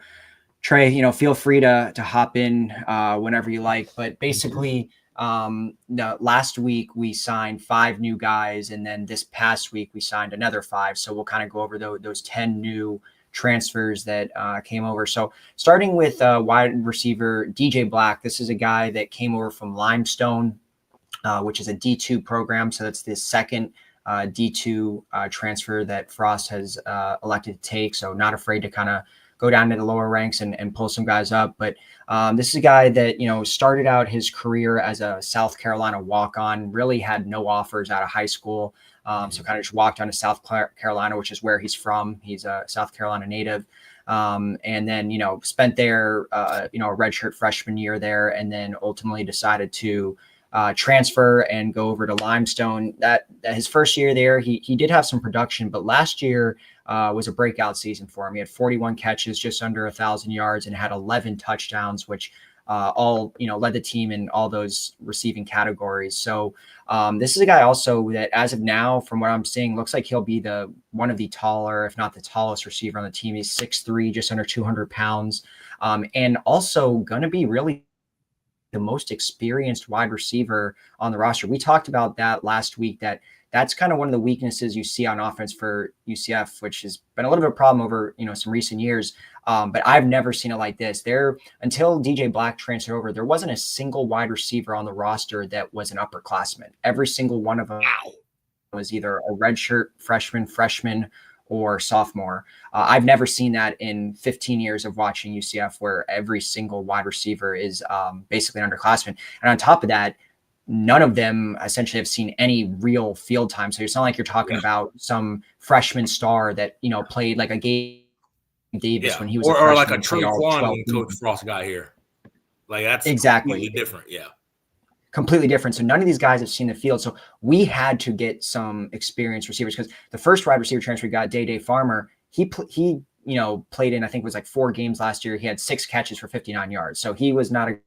Trey, feel free to hop in whenever you like, but basically last week we signed 5 new guys, and then this past week we signed another 5. So we'll kind of go over those 10 new transfers that came over. So starting with wide receiver DJ Black, this is a guy that came over from Limestone, which is a D2 program. So that's the second D2 transfer that Frost has elected to take. So not afraid to kind of go down to the lower ranks and pull some guys up. But this is a guy that, started out his career as a South Carolina walk-on, really had no offers out of high school. So kind of just walked on to South Carolina, which is where he's from. He's a South Carolina native. And then, spent there, a redshirt freshman year there, and then ultimately decided to transfer and go over to Limestone. That his first year there, he did have some production, but last year was a breakout season for him. He had 41 catches, just under 1,000 yards, and had 11 touchdowns, which all led the team in all those receiving categories. So this is a guy also that, as of now, from what I'm seeing, looks like he'll be one of the taller, if not the tallest receiver on the team. He's 6'3", just under 200 pounds, and also going to be really the most experienced wide receiver on the roster. We talked about that last week, that's kind of one of the weaknesses you see on offense for UCF, which has been a little bit of a problem over, some recent years. But I've never seen it like this. Until DJ Black transferred over, there wasn't a single wide receiver on the roster that was an upperclassman. Every single one of them was either a redshirt freshman, or sophomore. I've never seen that in 15 years of watching UCF, where every single wide receiver is basically an underclassman. And on top of that, none of them essentially have seen any real field time. So it's not like you're talking about some freshman star that, played like a Gabe Davis when he was or like a freshman, Trey Quan when Coach Frost got here. Like that's exactly completely different. Yeah. Completely different. So none of these guys have seen the field. So we had to get some experienced receivers, because the first wide receiver transfer we got, Day Farmer, he played in, I think it was like 4 games last year. He had 6 catches for 59 yards. So he was not a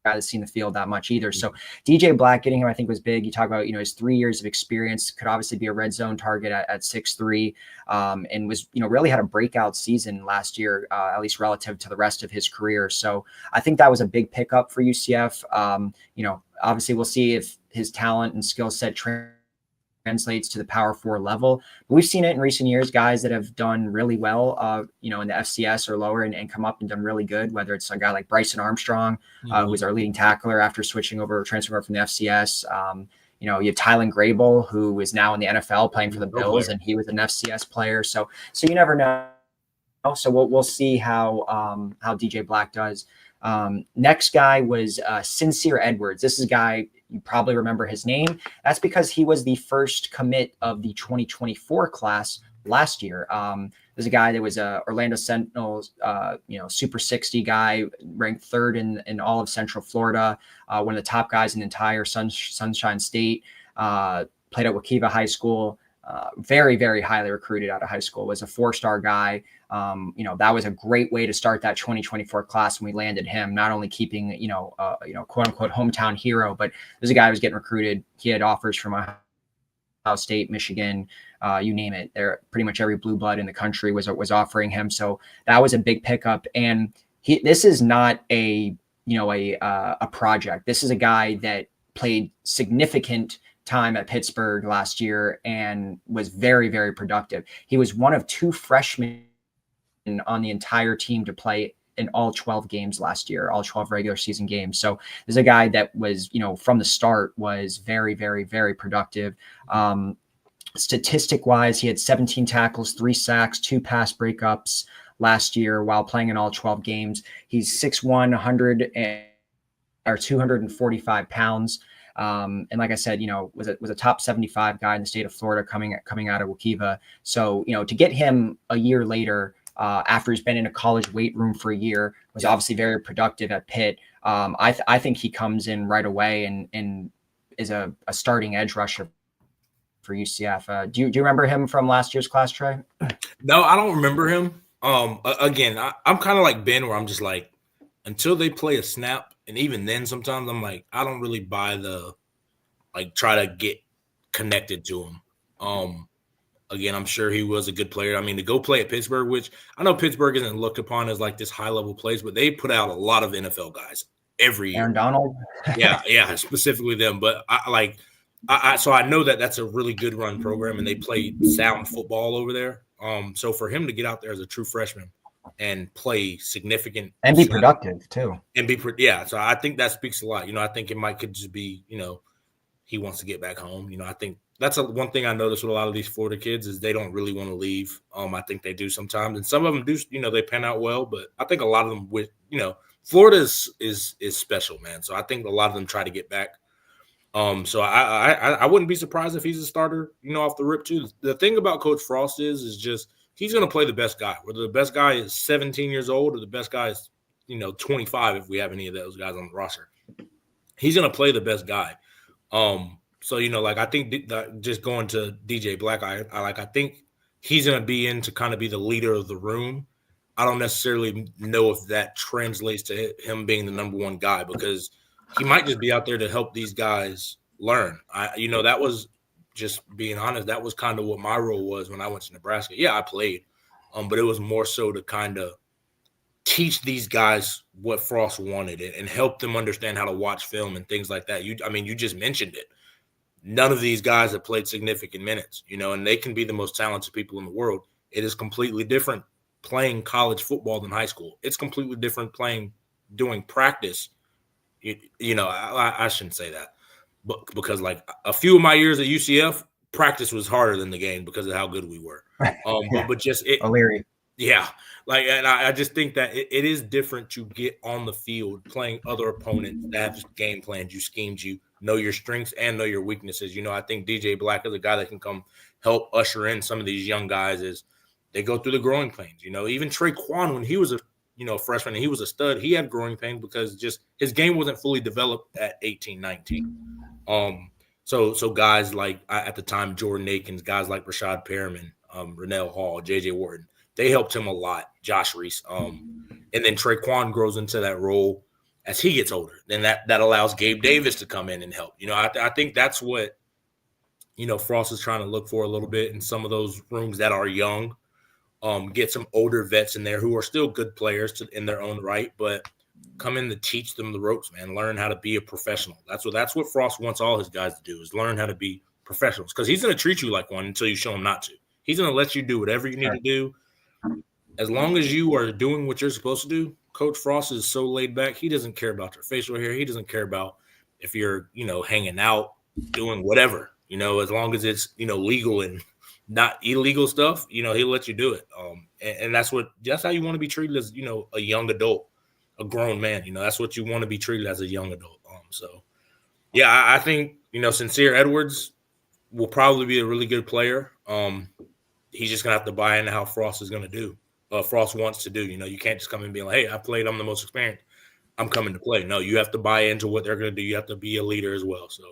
guy that's seen the field that much either. So DJ Black, getting him, I think, was big. You talk about, his 3 years of experience, could obviously be a red zone target at 6'3", and was, really had a breakout season last year, at least relative to the rest of his career. So I think that was a big pickup for UCF. Obviously we'll see if his talent and skill set translates to the Power 4 level. But we've seen it in recent years, guys that have done really well, in the FCS or lower and come up and done really good, whether it's a guy like Bryson Armstrong, who was our leading tackler after transferring over from the FCS. You have Tylen Grable, who is now in the NFL playing for the Bills, and he was an FCS player. So you never know. So we'll see how DJ Black does. Next guy was Sincere Edwards. This is a guy, you probably remember his name. That's because he was the first commit of the 2024 class last year. There's a guy that was a Orlando Sentinels, Super 60 guy, ranked 3rd in all of Central Florida, one of the top guys in the entire Sunshine State, played at Waukeva High School, very, very highly recruited out of high school, was a 4-star guy. That was a great way to start that 2024 class when we landed him, not only keeping, quote unquote hometown hero, but there's a guy who was getting recruited. He had offers from Ohio State, Michigan, you name it. There, pretty much every blue blood in the country was offering him. So that was a big pickup. And this is not a project. This is a guy that played significant time at Pittsburgh last year and was very, very productive. He was one of 2 freshmen on the entire team to play in all 12 games last year, all 12 regular season games. So there's a guy that was, from the start was very, very, very productive. Statistic wise, he had 17 tackles, 3 sacks, 2 pass breakups last year while playing in all 12 games. He's 6'1", 245 pounds. And like I said, was a top 75 guy in the state of Florida coming out of Waukeva. So, to get him a year later, after he's been in a college weight room for a year, was obviously very productive at Pitt. I think he comes in right away and is a starting edge rusher for UCF. Do you remember him from last year's class, Trey? No, I don't remember him. Again, I'm kind of like Ben, where I'm just like, until they play a snap, and even then, sometimes I'm like, I don't really buy the like try to get connected to him. Again, I'm sure he was a good player. I mean, to go play at Pittsburgh, which I know Pittsburgh isn't looked upon as like this high level place, but they put out a lot of NFL guys every year. Aaron Donald. Yeah, specifically them. But so I know that that's a really good run program, and they play sound football over there. So for him to get out there as a true freshman and play significant and be productive too, so I think that speaks a lot. I think it could just be, he wants to get back home. I think that's one thing I noticed with a lot of these Florida kids is they don't really want to leave. I think they do sometimes, and some of them do. They pan out well, but I think a lot of them with Florida is special, man. So I think a lot of them try to get back. So I wouldn't be surprised if he's a starter, off the rip too. The thing about Coach Frost is just he's going to play the best guy. Whether the best guy is 17 years old or the best guy is 25, if we have any of those guys on the roster, he's going to play the best guy. So I think just going to DJ Black, I think he's going to be in to kind of be the leader of the room. I don't necessarily know if that translates to him being the number one guy, because he might just be out there to help these guys learn. That was, just being honest, that was kind of what my role was when I went to Nebraska. Yeah, I played, but it was more so to kind of teach these guys what Frost wanted and help them understand how to watch film and things like that. You just mentioned it. None of these guys have played significant minutes, and they can be the most talented people in the world. It is completely different playing college football than high school. It's completely different doing practice. I shouldn't say that, but because like a few of my years at UCF, practice was harder than the game because of how good we were. But just O'Leary. Yeah. And I just think that it is different to get on the field playing other opponents that have game plans, you schemed, you know your strengths and know your weaknesses. I think DJ Black is a guy that can come help usher in some of these young guys as they go through the growing pains. Even Traquan, when he was a freshman and he was a stud, he had growing pains because just his game wasn't fully developed at 18, 19. So guys like at the time, Jordan Akins, guys like Rashad Perriman, Rennell Hall, JJ Wharton, they helped him a lot. Josh Reese. And then Traquan grows into that role as he gets older. Then that allows Gabe Davis to come in and help. I think that's what, Frost is trying to look for a little bit in some of those rooms that are young. Get some older vets in there who are still good players in their own right, but come in to teach them the ropes, man. Learn how to be a professional. That's what Frost wants all his guys to do, is learn how to be professionals, because he's going to treat you like one until you show him not to. He's going to let you do whatever you need to do. As long as you are doing what you're supposed to do, Coach Frost is so laid back. He doesn't care about your facial hair. He doesn't care about if you're, hanging out, doing whatever, as long as it's, legal and not illegal stuff, he'll let you do it. And that's how you want to be treated as, a young adult, a grown man. That's what you want to be treated as a young adult. So, yeah, I think, Sincere Edwards will probably be a really good player. He's just going to have to buy into how Frost is going to do. Frost wants to do. You can't just come and be like, hey, I played, I'm the most experienced, I'm coming to play. No, you have to buy into what they're going to do. You have to be a leader as well. So,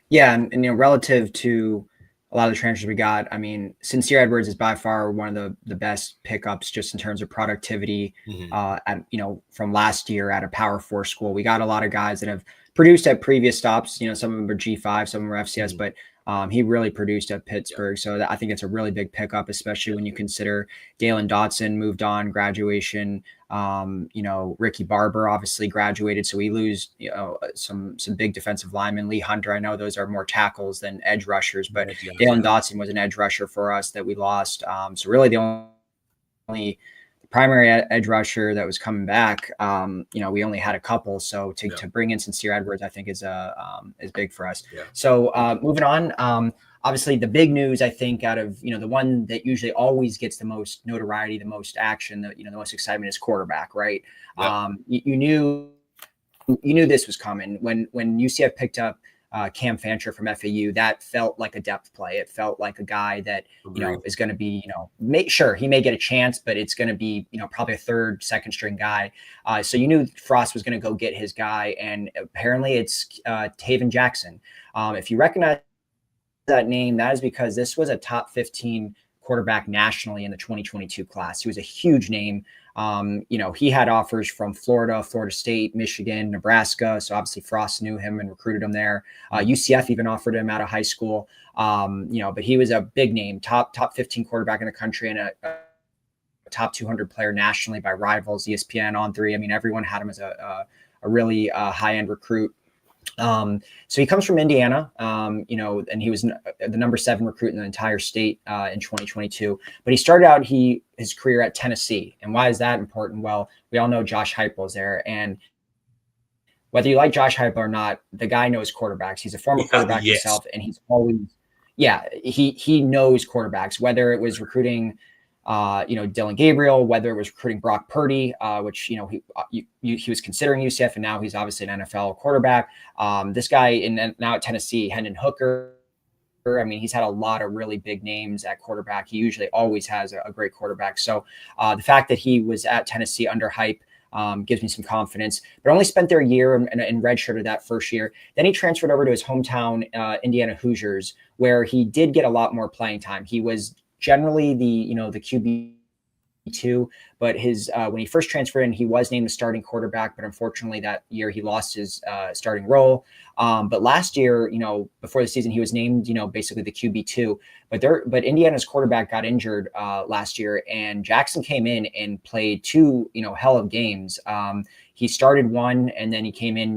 yeah, and relative to a lot of the transfers we got, Sincere Edwards is by far one of the best pickups just in terms of productivity. From last year at a Power 4 school. We got a lot of guys that have produced at previous stops. Some of them are G5, some of them are FCS, but he really produced at Pittsburgh. So I think it's a really big pickup, especially when you consider Dalen Dotson moved on, graduation. Ricky Barber obviously graduated, so we lose some big defensive linemen. Lee Hunter, I know those are more tackles than edge rushers, but Dalen Dotson was an edge rusher for us that we lost. So really the only primary edge rusher that was coming back, we only had a couple. So to bring in Sincere Edwards, I think is big for us. Yeah. So moving on, obviously the big news, I think, out of, the one that usually always gets the most notoriety, the most action, the most excitement is quarterback, right? Yeah. You knew this was coming when UCF picked up Cam Fancher from FAU. That felt like a depth play. It felt like a guy that, is going to be, sure, he may get a chance, but it's going to be, probably a third, second string guy. So you knew Frost was going to go get his guy. And apparently it's Taven Jackson. If you recognize that name? That is because this was a top 15 quarterback nationally in the 2022 class. He was a huge name. He had offers from Florida, Florida State, Michigan, Nebraska. So obviously Frost knew him and recruited him there. UCF even offered him out of high school. But he was a big name, top 15 quarterback in the country, and a top 200 player nationally by rivals, ESPN, On3. I mean, everyone had him as a really high-end recruit. So he comes from Indiana, and he was the number 7 recruit in the entire state in 2022. But he started out his career at Tennessee. And why is that important? Well, we all know Josh Heupel is there, and whether you like Josh Heupel or not, the guy knows quarterbacks. He's a former quarterback himself, and he's always, he knows quarterbacks. Whether it was recruiting, Dylan Gabriel, whether it was recruiting Brock Purdy, which he was considering UCF, and now he's obviously an NFL quarterback. This guy now at Tennessee, Hendon Hooker. I mean, he's had a lot of really big names at quarterback. He usually always has a great quarterback. So the fact that he was at Tennessee under hype gives me some confidence, but only spent there a year and redshirted that first year. Then he transferred over to his hometown, Indiana Hoosiers, where he did get a lot more playing time. He was generally the QB2, but when he first transferred in, he was named the starting quarterback, but unfortunately that year he lost his starting role. But last year, before the season, he was named, basically the QB2, but Indiana's quarterback got injured last year, and Jackson came in and played 2, hell of games. He started one, and then he came in,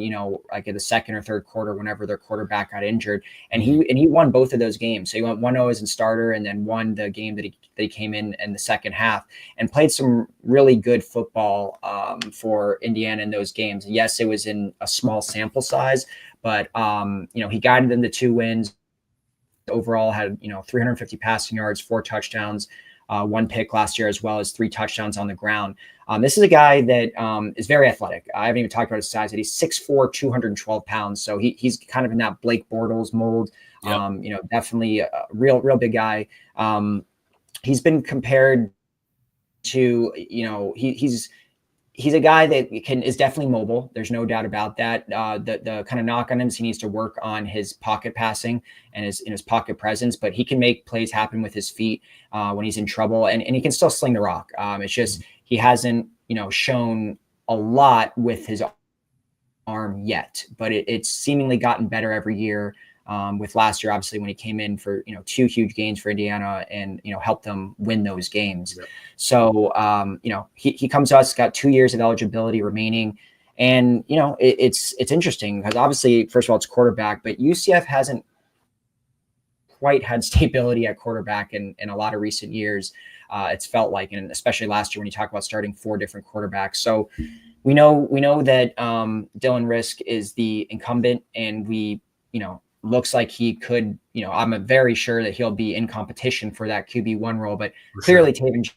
like in the second or third quarter whenever their quarterback got injured, and he won both of those games. So he went 1-0 as a starter, and then won the game that he came in the second half, and played some really good football for Indiana in those games. Yes, it was in a small sample size, but he guided them to 2 wins. Overall, had 350 passing yards, 4 touchdowns. 1 pick last year, as well as 3 touchdowns on the ground. This is a guy that is very athletic. I haven't even talked about his size. That he's 6'4", 212 pounds. So he's kind of in that Blake Bortles mold. Yep. Definitely a real big guy. He's been compared to, he's a guy that is definitely mobile. There's no doubt about that. The kind of knock on him is he needs to work on his pocket passing and his pocket presence, but he can make plays happen with his feet when he's in trouble, and he can still sling the rock. It's just he hasn't shown a lot with his arm yet, but it's seemingly gotten better every year. With last year, obviously, when he came in for 2 huge games for Indiana and helped them win those games. Yep. So he comes to us, got 2 years of eligibility remaining, and it's interesting because obviously, first of all, it's quarterback, but UCF hasn't quite had stability at quarterback in a lot of recent years. It's felt like, and especially last year when you talk about starting 4 different quarterbacks. So we know that Dylan Risk is the incumbent, and looks like he could, I'm very sure that he'll be in competition for that QB1 role, but clearly Taven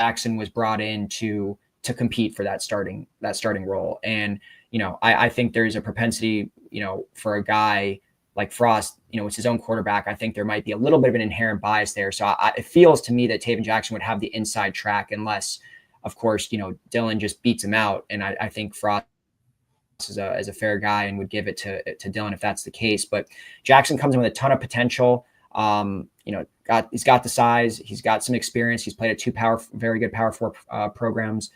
Jackson was brought in to compete for that starting role. And, I think there's a propensity, for a guy like Frost, it's his own quarterback. I think there might be a little bit of an inherent bias there. So it feels to me that Taven Jackson would have the inside track unless, of course, Dylan just beats him out. And I think Frost is a fair guy and would give it to Dylan if that's the case. But Jackson comes in with a ton of potential. He's got the size, he's got some experience. He's played at 2 very good Power 4 programs.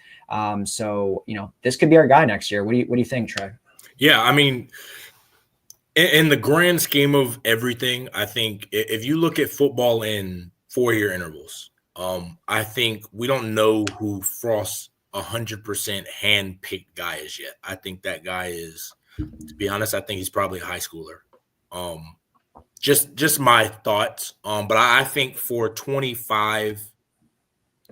So this could be our guy next year. What do you think, Trey? Yeah, I mean, in the grand scheme of everything, I think if you look at football in 4-year intervals, I think we don't know who Frost's 100% hand-picked guy is yet. I think that guy is, to be honest, I think he's probably a high schooler. Just my thoughts. But I think for 25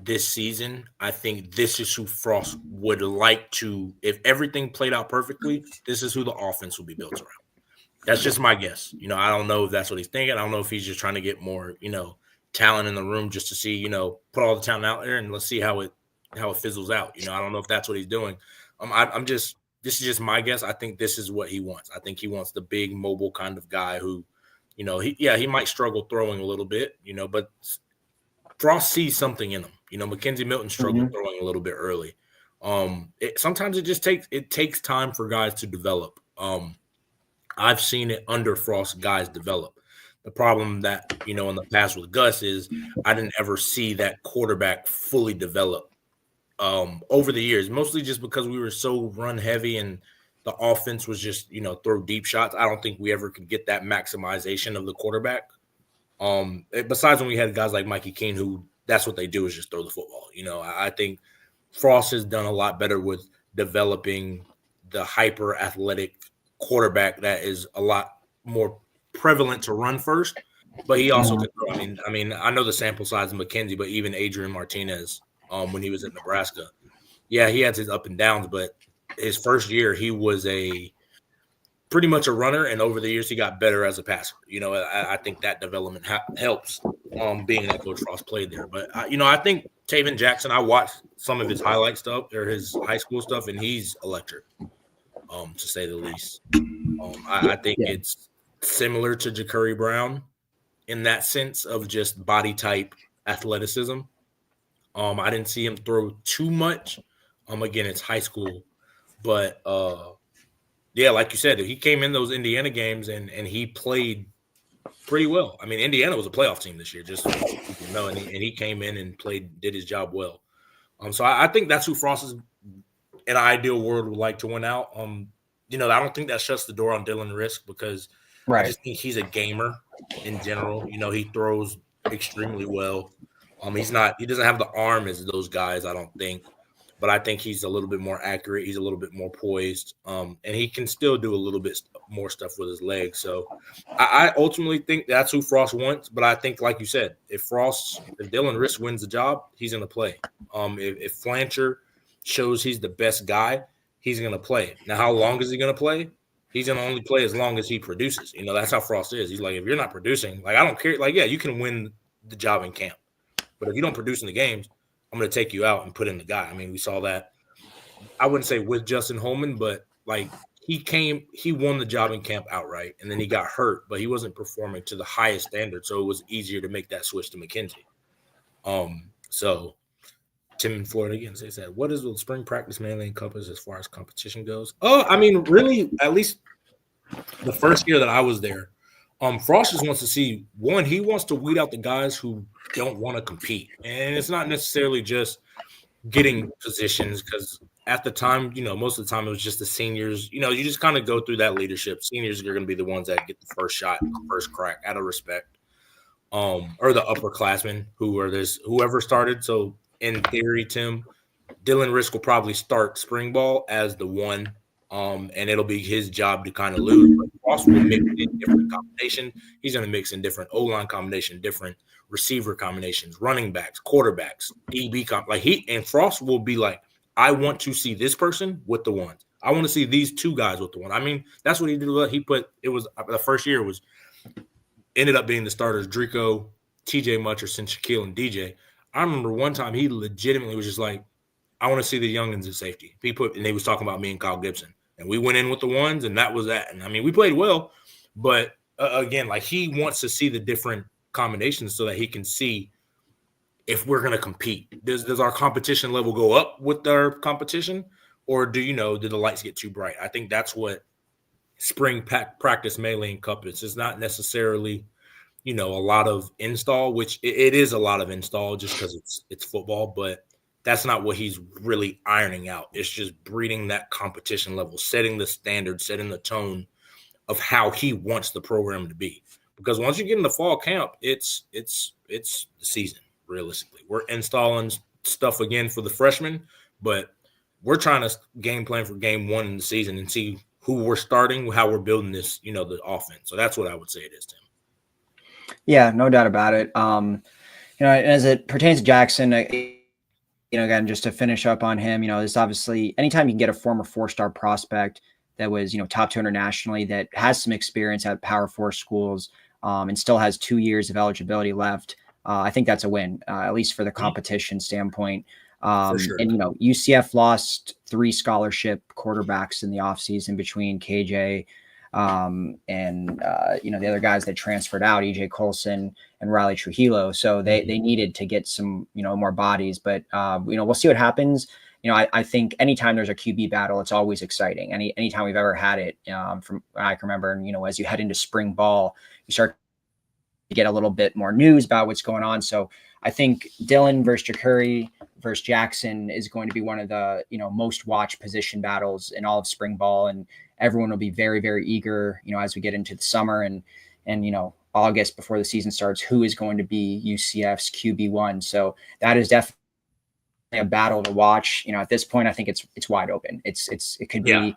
this season, I think this is who Frost would like to, if everything played out perfectly, this is who the offense will be built around. That's just my guess. I don't know if that's what he's thinking. I don't know if he's just trying to get more, talent in the room just to see, put all the talent out there and let's see how it fizzles out. I don't know if that's what he's doing. This is just my guess. I think this is what he wants. I think he wants the big mobile kind of guy who, he might struggle throwing a little bit, but Frost sees something in him. Mackenzie Milton struggled throwing a little bit early. Sometimes it takes time for guys to develop. I've seen it under Frost, guys develop. The problem that, in the past with Gus is I didn't ever see that quarterback fully develop over the years, mostly just because we were so run heavy and the offense was just, throw deep shots. I don't think we ever could get that maximization of the quarterback. Besides when we had guys like Mikey Keene, who that's what they do is just throw the football. I think Frost has done a lot better with developing the hyper athletic quarterback that is a lot more prevalent to run first, but he also could throw. I know the sample size of McKenzie, but even Adrian Martinez, when he was at Nebraska, yeah, he had his up and downs, but his first year he was pretty much a runner, and over the years he got better as a passer. I think that development helps being that Coach Frost played there. But I think Taven Jackson, I watched some of his highlight stuff or his high school stuff, and he's electric, to say the least. I think it's similar to Ja'Curry Brown in that sense of just body type athleticism. I didn't see him throw too much. Again, it's high school, but yeah, like you said, he came in those Indiana games and he played pretty well. Indiana was a playoff team this year, just so people know, and he came in and did his job well. So I think that's who Frost is in an ideal world would like to win out. I don't think that shuts the door on Dylan Risk because I just think he's a gamer in general. He throws extremely well. He doesn't have the arm as those guys, I don't think. But I think he's a little bit more accurate. He's a little bit more poised, and he can still do a little bit more stuff with his legs. So I ultimately think that's who Frost wants. But I think, like you said, if Dylan Risk wins the job, he's going to play. If Flancher shows he's the best guy, he's going to play. Now, how long is he going to play? He's going to only play as long as he produces. That's how Frost is. He's like, if you're not producing, I don't care. Yeah, you can win the job in camp. But if you don't produce in the games, I'm going to take you out and put in the guy. We saw that. I wouldn't say with Justin Holman, but he won the job in camp outright, and then he got hurt, but he wasn't performing to the highest standard, so it was easier to make that switch to McKenzie. So Tim in Florida again says that, what does the spring practice mainly encompass as far as competition goes? Really, at least the first year that I was there, Frost just wants to see, one, he wants to weed out the guys who don't want to compete. And it's not necessarily just getting positions because at the time, most of the time it was just the seniors. You just kind of go through that leadership. Seniors are going to be the ones that get the first shot, first crack out of respect. Or the upperclassmen whoever started. So in theory, Tim, Dylan Risk will probably start spring ball as the one. And it'll be his job to kind of lose. But Frost will mix in different combinations. He's going to mix in different O-line combination, different receiver combinations, running backs, quarterbacks, DB and Frost will be like, I want to see this person with the ones. I want to see these two guys with the one. That's what he did. The first year ended up being the starters, Drico, TJ Mutcherson, Shaquille, and DJ. I remember one time he legitimately was just like, I want to see the youngins at safety. And they was talking about me and Kyle Gibson. And we went in with the ones, and that was that. And, we played well. But, again, he wants to see the different combinations so that he can see if we're going to compete. Does our competition level go up with our competition? Or did the lights get too bright? I think that's what spring practice mainly encompasses. It's not necessarily, a lot of install, which it is a lot of install just because it's football. But that's not what he's really ironing out. It's just breeding that competition level, setting the standard, setting the tone of how he wants the program to be. Because once you get into fall camp, it's the season, realistically. We're installing stuff again for the freshmen, but we're trying to game plan for game one in the season and see who we're starting, how we're building this, the offense. So that's what I would say it is, Tim. Yeah, no doubt about it. As it pertains to Jackson, again, just to finish up on him, there's obviously anytime you can get a former 4-star prospect that was, top 200 nationally that has some experience at Power 4 schools and still has 2 years of eligibility left, I think that's a win, at least for the competition standpoint. For sure. And, UCF lost 3 scholarship quarterbacks in the offseason between KJ and the other guys that transferred out, EJ Colson and Riley Trujillo. So they needed to get some, more bodies, but we'll see what happens. I think anytime there's a QB battle, it's always exciting. Anytime we've ever had it, from what I can remember, and, as you head into spring ball, you start get a little bit more news about what's going on. So I think Dylan versus Jacuri versus Jackson is going to be one of the, most watched position battles in all of spring ball. And everyone will be very, very eager, as we get into the summer and August before the season starts, who is going to be UCF's QB1. So that is definitely a battle to watch. At this point, I think it's wide open. It could be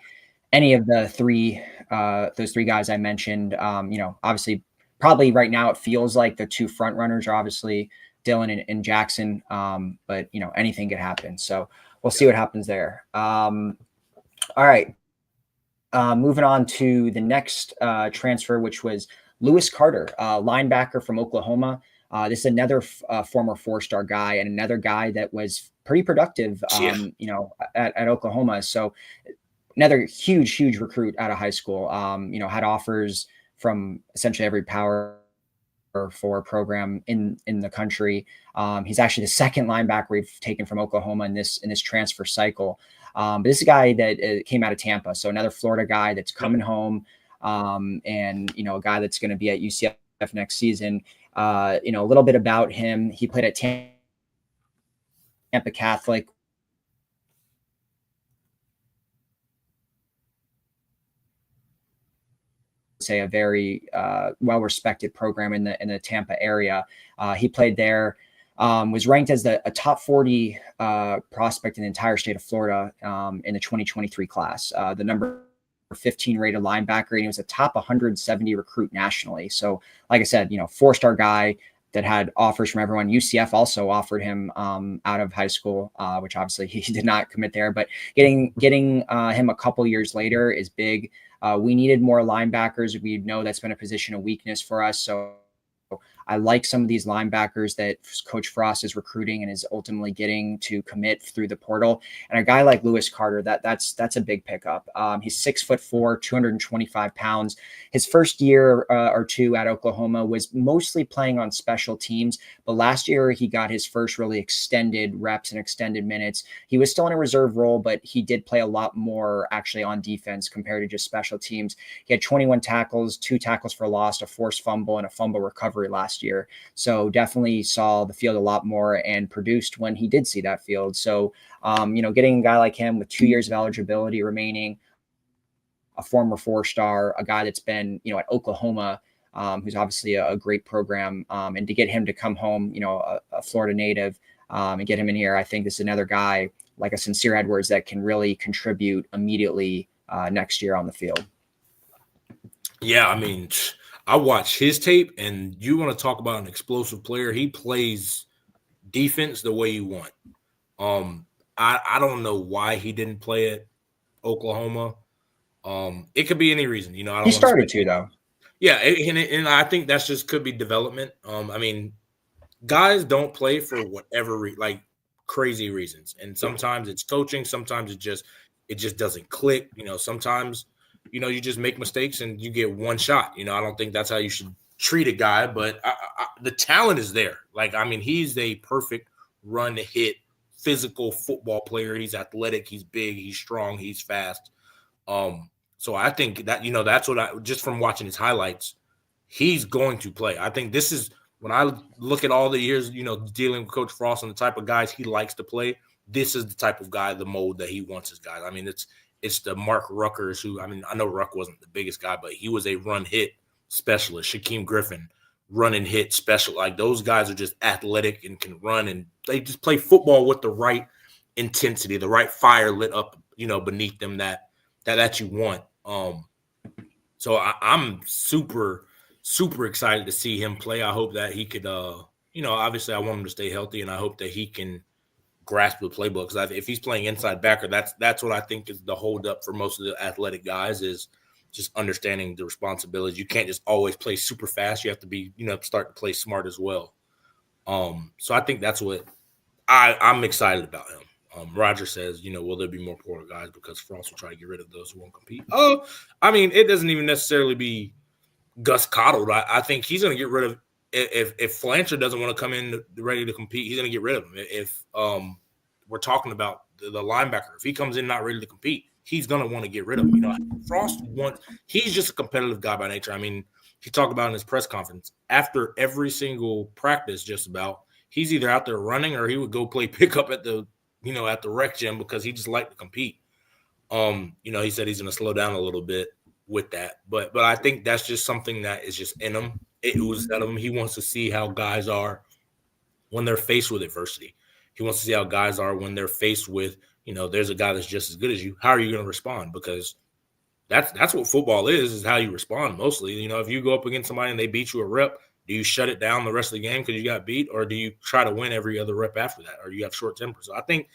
any of the those three guys I mentioned. Obviously, probably right now it feels like the two front runners are obviously Dylan and Jackson. But anything could happen. So we'll see what happens there. All right. Moving on to the next transfer, which was Lewis Carter, linebacker from Oklahoma. This is another former four-star guy and another guy that was pretty productive, at Oklahoma. So another huge recruit out of high school, had offers from essentially every Power 4 program in the country. He's actually the second linebacker we've taken from Oklahoma in this transfer cycle. But this is a guy that came out of Tampa. So another Florida guy that's coming home, and, a guy that's going to be at UCF next season. A little bit about him. He played at Tampa Catholic, say a very well-respected program in the Tampa area. He played there, was ranked as a top 40 prospect in the entire state of Florida in the 2023 class. The number 15 rated linebacker, and he was a top 170 recruit nationally. So like I said, four-star guy that had offers from everyone. UCF also offered him out of high school, which obviously he did not commit there, but getting him a couple years later is big. We needed more linebackers. We know that's been a position of weakness for us. So I like some of these linebackers that Coach Frost is recruiting and is ultimately getting to commit through the portal. And a guy like Lewis Carter, that's a big pickup. He's 6'4", 225 pounds. His first year or two at Oklahoma was mostly playing on special teams, but last year he got his first really extended reps and extended minutes. He was still in a reserve role, but he did play a lot more actually on defense compared to just special teams. He had 21 tackles, 2 tackles for loss, a forced fumble, and a fumble recovery last year. So definitely saw the field a lot more and produced when he did see that field. So, getting a guy like him with 2 years of eligibility remaining, a former 4-star, a guy that's been, at Oklahoma, who's obviously a great program, and to get him to come home, a Florida native, and get him in here, I think this is another guy like a Sincere Edwards that can really contribute immediately next year on the field. Yeah, I mean, I watched his tape, and you want to talk about an explosive player. He plays defense the way you want. I don't know why he didn't play at Oklahoma. It could be any reason, I don't. He started to though. Yeah, and I think that's just could be development. I mean, guys don't play for whatever crazy reasons, and sometimes it's coaching, sometimes it just doesn't click. Sometimes you just make mistakes and you get one shot. I don't think that's how you should treat a guy, but the talent is there. He's a perfect run hit physical football player. He's athletic, he's big, he's strong, he's fast. So I think that, that's what just from watching his highlights, he's going to play. I think this is when I look at all the years, dealing with Coach Frost and the type of guys he likes to play, this is the type of guy, the mold that he wants his guys. It's the Mark Ruckers who, I know Ruck wasn't the biggest guy, but he was a run hit specialist. Shaquem Griffin, run and hit special. Those guys are just athletic and can run, and they just play football with the right intensity, the right fire lit up, beneath them that you want. So I'm super, super excited to see him play. I hope that he could, obviously I want him to stay healthy, and I hope that he can grasp the playbook, because if he's playing inside backer, that's what I think is the holdup for most of the athletic guys, is just understanding the responsibilities. You can't just always play super fast. You have to be, start to play smart as well. So I think that's what I'm excited about him. Roger says, will there be more Porter guys because Frost will try to get rid of those who won't compete? It doesn't even necessarily be Gus Coddled. I think he's going to get rid of, if Flancher doesn't want to come in ready to compete, he's going to get rid of him. If we're talking about the linebacker, if he comes in not ready to compete, he's going to want to get rid of him. Frost he's just a competitive guy by nature. he talked about in his press conference, after every single practice, just about, he's either out there running or he would go play pickup at the rec gym because he just liked to compete. He said he's going to slow down a little bit with that, but I think that's just something that is just in him. It oozes out of him. He wants to see how guys are when they're faced with adversity. He wants to see how guys are when they're faced with, there's a guy that's just as good as you. How are you going to respond? Because that's what football is how you respond mostly. If you go up against somebody and they beat you a rep, do you shut it down the rest of the game because you got beat, or do you try to win every other rep after that, or do you have short temper? So I think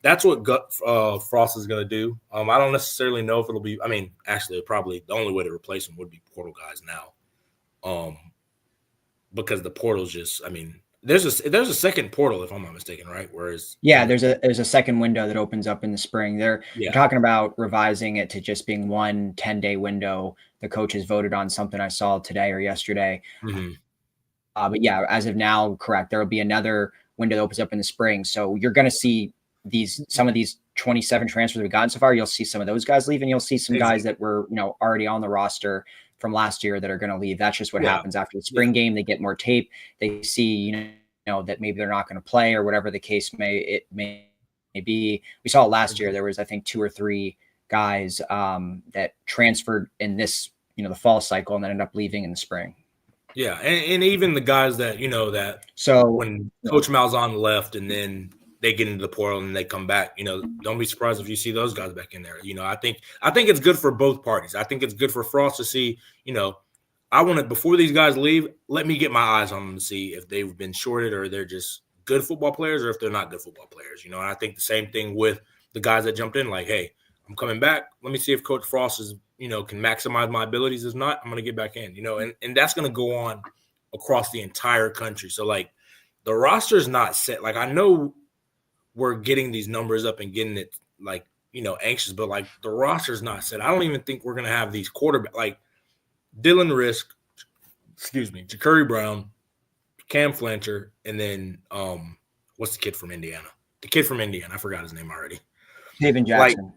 that's what Frost is going to do. I don't necessarily know if it'll be – I mean, actually, probably the only way to replace him would be portal guys now, because the portal's just – I mean, there's a second portal, if I'm not mistaken, right? Whereas – yeah, there's a second window that opens up in the spring. They're talking about revising it to just being one 10-day window. The coaches voted on something I saw today or yesterday. Mm-hmm. But, yeah, as of now, correct, there will be another window that opens up in the spring. So you're going to see some of these 27 transfers we've gotten so far. You'll see some of those guys leave, and you'll see some guys that were already on the roster from last year that are going to leave. That's just what happens after the spring game. They get more tape. They see that maybe they're not going to play or whatever the case may be. We saw last year there was, I think, 2 or 3 guys that transferred in this the fall cycle and then ended up leaving in the spring. Yeah, and even the guys that when Coach Malzahn left and then they get into the portal and they come back, don't be surprised if you see those guys back in there. I think it's good for both parties. I think it's good for Frost to see, I want to, before these guys leave, let me get my eyes on them to see if they've been shorted or they're just good football players or if they're not good football players. And I think the same thing with the guys that jumped in, like, hey, I'm coming back. Let me see if Coach Frost is, can maximize my abilities. If not, I'm going to get back in, and that's going to go on across the entire country. So, like, the roster is not set. Like, I know we're getting these numbers up and getting it, like, anxious, but, like, the roster is not set. I don't even think we're going to have these quarterbacks. Like, Dylan Risk, Ja'Curry Brown, Cam Flancher, and then what's the kid from Indiana? The kid from Indiana. I forgot his name already. Taven Jackson.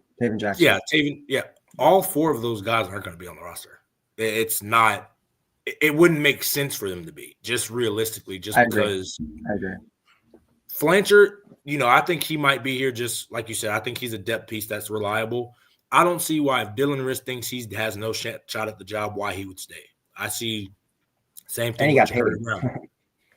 Yeah, Taven. Yeah, all 4 of those guys aren't going to be on the roster. It's not. It wouldn't make sense for them to be, just realistically, because I agree. Flancher, I think he might be here just like you said. I think he's a depth piece that's reliable. I don't see why if Dylan Risk thinks he has no shot at the job, why he would stay. I see same thing. And he got paid. Brown.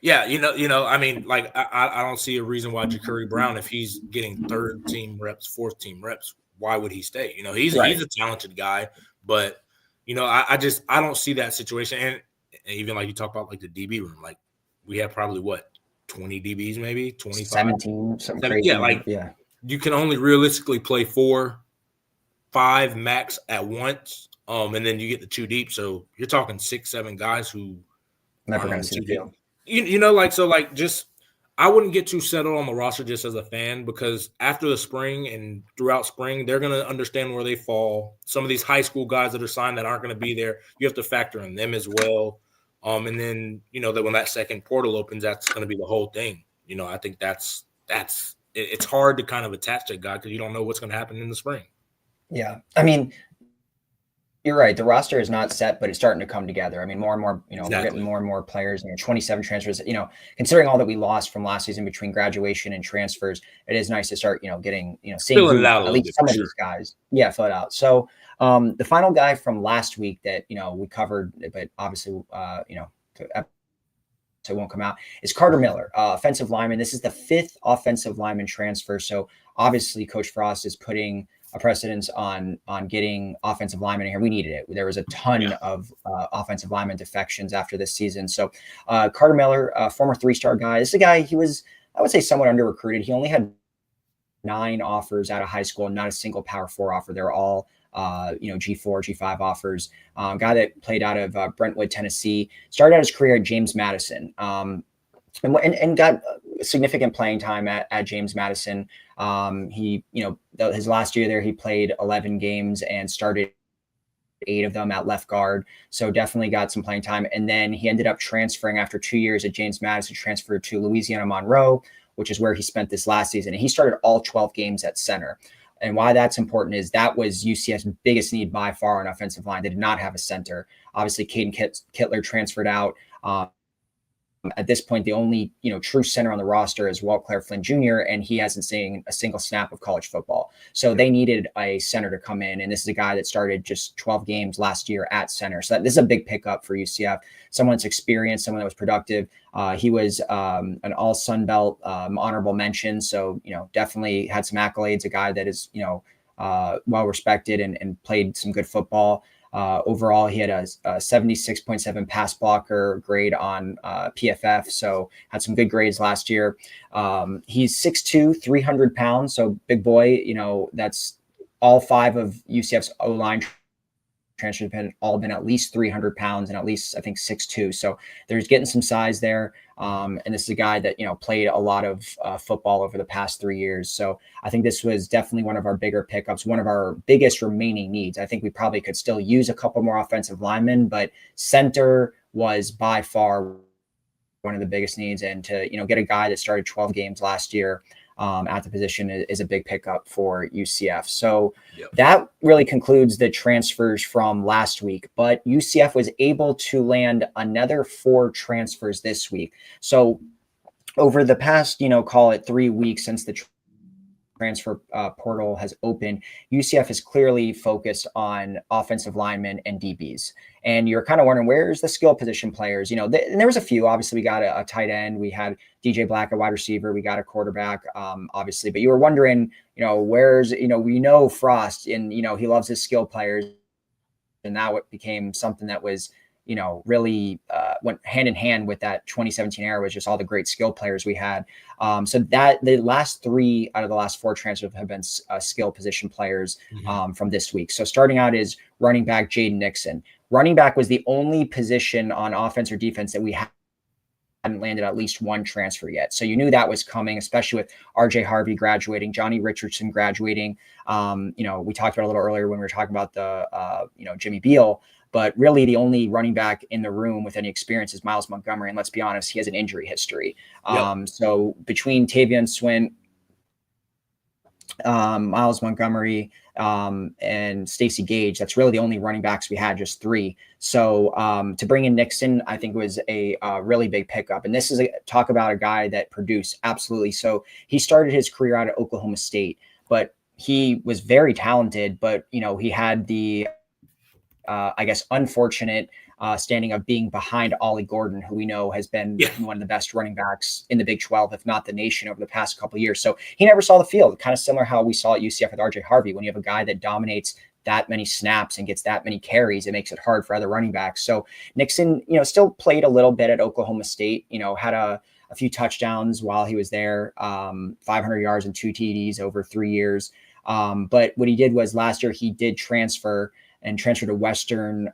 Yeah, I mean, like, I don't see a reason why Ja'Curry Brown, if he's getting 3rd team reps, 4th team reps, why would he stay? He's a talented guy, but I don't see that situation. And even like you talk about, like, the DB room, like, we have probably 20 DBs, maybe 25, 17, something crazy. Yeah, you can only realistically play 4, 5 max at once, and then you get the 2 deep. So you're talking 6, 7 guys who never going to see the field. I wouldn't get too settled on the roster just as a fan, because after the spring and throughout spring, they're going to understand where they fall. Some of these high school guys that are signed that aren't going to be there, you have to factor in them as well. And then, that when that second portal opens, that's going to be the whole thing. I think it's hard to kind of attach to a guy because you don't know what's going to happen in the spring. Yeah. I mean, you're right. The roster is not set, but it's starting to come together. I mean, more and more, Exactly. We're getting more and more players, 27 transfers, considering all that we lost from last season between graduation and transfers, it is nice to start, getting, seeing Fill it out at least some of these guys. Yeah, fill it out. So the final guy from last week that, we covered, but obviously, so it won't come out, is Carter Miller, offensive lineman. This is the 5th offensive lineman transfer. So obviously Coach Frost is putting a precedence on getting offensive linemen in here. We needed it. There was a ton of offensive lineman defections after this season. So Carter Miller, former 3-star guy. This is a guy, he was, I would say, somewhat under recruited. He only had 9 offers out of high school, not a single Power 4 offer. They're all G4, G5 offers. Guy that played out of Brentwood, Tennessee, started out his career at James Madison, and got significant playing time at James Madison. He, his last year there, he played 11 games and started 8 of them at left guard. So definitely got some playing time. And then he ended up transferring after 2 years at James Madison, transferred to Louisiana Monroe, which is where he spent this last season. And he started all 12 games at center. And why that's important is that was UCF's biggest need by far on offensive line. They did not have a center. Obviously, Caden Kittler transferred out. At this point, the only true center on the roster is Walt Claire Flynn Jr., and he hasn't seen a single snap of college football. So they needed a center to come in, and this is a guy that started just 12 games last year at center. So this is a big pickup for UCF. Someone that's experienced, someone that was productive. He was an all Sun Belt honorable mention, so definitely had some accolades. A guy that is well respected and played some good football. Overall, he had a 76.7 pass blocker grade on PFF, so had some good grades last year. He's 6'2", 300 pounds, so big boy. That's all 5 of UCF's O-line transfers have all been at least 300 pounds and at least, I think, 6'2". So there's getting some size there. And this is a guy that, played a lot of football over the past 3 years. So I think this was definitely one of our bigger pickups, one of our biggest remaining needs. I think we probably could still use a couple more offensive linemen, but center was by far one of the biggest needs. And to, get a guy that started 12 games last year at the position is a big pickup for UCF. So that really concludes the transfers from last week, but UCF was able to land another 4 transfers this week. So over the past, call it 3 weeks since the transfer portal has opened, UCF is clearly focused on offensive linemen and DBs. And you're kind of wondering, where's the skill position players? And there was a few. Obviously, we got a tight end. We had DJ Black, a wide receiver. We got a quarterback, obviously. But you were wondering, where's, we know Frost, and, he loves his skill players. And that became something that was, really went hand in hand with that 2017 era, was just all the great skill players we had. So that the last 3 out of the last 4 transfers have been skill position players from this week. So starting out is running back Jaden Nixon. Running back was the only position on offense or defense that we hadn't landed at least 1 transfer yet. So you knew that was coming, especially with RJ Harvey graduating, Johnny Richardson graduating. We talked about a little earlier when we were talking about the, Jimmy Beal. But really, the only running back in the room with any experience is Miles Montgomery. And let's be honest, he has an injury history. So between Tavion Swint, Miles Montgomery, and Stacey Gage, that's really the only running backs we had, just 3. So to bring in Nixon, I think was a really big pickup. And this is talk about a guy that produced absolutely. So he started his career out at Oklahoma State, but he was very talented, but he had the unfortunate standing of being behind Ollie Gordon, who we know has been one of the best running backs in the Big 12, if not the nation, over the past couple of years. So he never saw the field, kind of similar how we saw at UCF with RJ Harvey. When you have a guy that dominates that many snaps and gets that many carries, it makes it hard for other running backs. So Nixon, still played a little bit at Oklahoma State, had a few touchdowns while he was there, 500 yards and 2 TDs over 3 years. But what he did was last year he did transfer to Western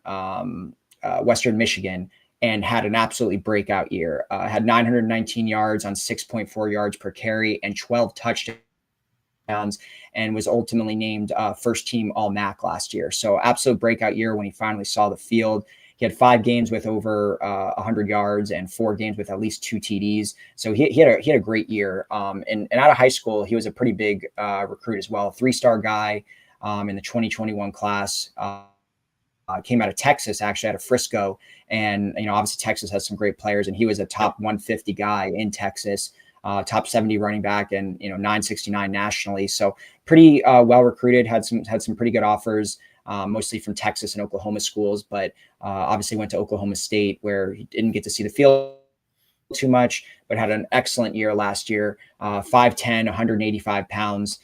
Michigan and had an absolutely breakout year. Had 919 yards on 6.4 yards per carry and 12 touchdowns, and was ultimately named first team All-MAC last year. So absolute breakout year when he finally saw the field. He had 5 games with over 100 yards and 4 games with at least 2 TDs. So he had a great year. And out of high school, he was a pretty big recruit as well. 3-star guy in the 2021 class. Came out of Texas, actually out of Frisco. And, obviously Texas has some great players, and he was a top 150 guy in Texas, top 70 running back, and, 969 nationally. So pretty well recruited, had some pretty good offers, mostly from Texas and Oklahoma schools, but obviously went to Oklahoma State, where he didn't get to see the field too much, but had an excellent year last year, 5'10", 185 pounds.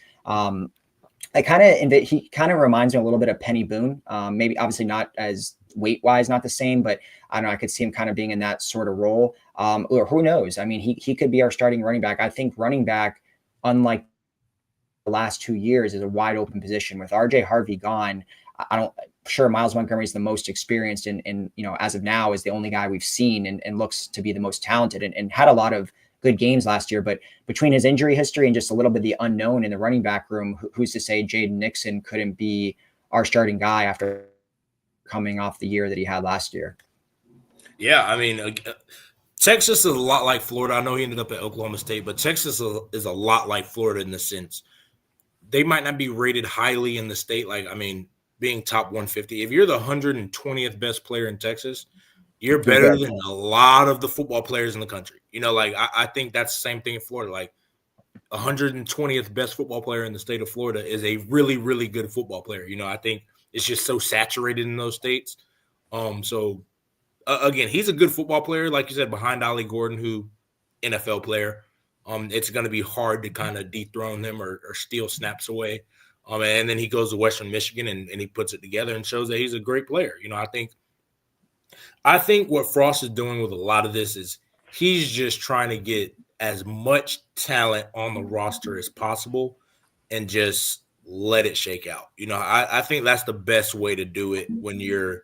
He kind of reminds me a little bit of Penny Boone. Maybe obviously not as weight wise, not the same, but I don't know. I could see him kind of being in that sort of role. Or who knows? I mean, he could be our starting running back. I think running back, unlike the last 2 years, is a wide open position. With RJ Harvey gone, sure Miles Montgomery is the most experienced and as of now is the only guy we've seen and looks to be the most talented and had a lot of good games last year, but between his injury history and just a little bit of the unknown in the running back room, who's to say Jaden Nixon couldn't be our starting guy after coming off the year that he had last year? Yeah, I mean, Texas is a lot like Florida. I know he ended up at Oklahoma State, but Texas is a lot like Florida in the sense they might not be rated highly in the state. Like, I mean, being top 150, if you're the 120th best player in Texas, you're better than a lot of the football players in the country. You know, like I think that's the same thing in Florida. Like 120th best football player in the state of Florida is a really, really good football player. You know, I think it's just so saturated in those states. So again, he's a good football player, like you said, behind Ollie Gordon, who NFL player. It's going to be hard to kind of dethrone him or steal snaps away. And then he goes to Western Michigan and he puts it together and shows that he's a great player. You know, I think what Frost is doing with a lot of this is he's just trying to get as much talent on the roster as possible and just let it shake out. You know, I think that's the best way to do it when you're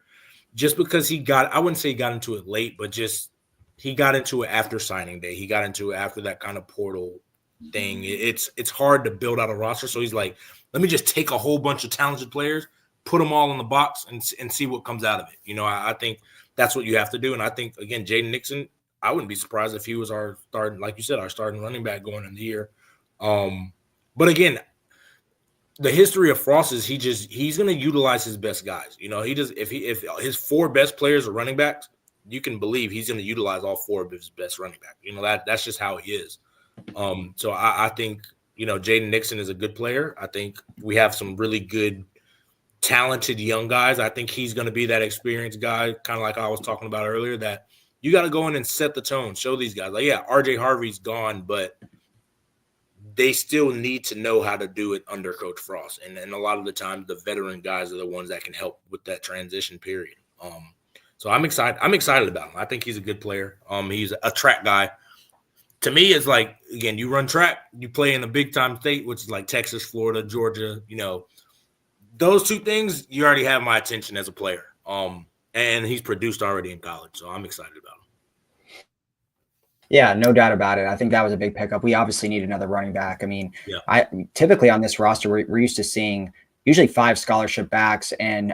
just because I wouldn't say he got into it late, but just he got into it after signing day. He got into it after that kind of portal thing. It's hard to build out a roster. So he's like, let me just take a whole bunch of talented players, put them all in the box and see what comes out of it. You know, I think that's what you have to do. And I think, again, Jaden Nixon, I wouldn't be surprised if he was our starting, like you said, our starting running back going in the year. But again, the history of Frost is he's going to utilize his best guys. You know, if his four best players are running backs, you can believe he's going to utilize all four of his best running backs. You know, that's just how he is. So I think, you know, Jaden Nixon is a good player. I think we have some really good, talented young guys. I think he's going to be that experienced guy, kind of like I was talking about earlier, that you got to go in and set the tone, show these guys. Like, yeah, RJ Harvey's gone, but they still need to know how to do it under Coach Frost. And a lot of the times the veteran guys are the ones that can help with that transition period. So I'm excited. I'm excited about him. I think he's a good player. He's a track guy. To me, it's like, again, you run track, you play in a big-time state, which is like Texas, Florida, Georgia, you know. Those two things, you already have my attention as a player. And he's produced already in college, so I'm excited about him. Yeah, no doubt about it. I think that was a big pickup. We obviously need another running back. I mean, I typically on this roster, we're used to seeing usually 5 scholarship backs. And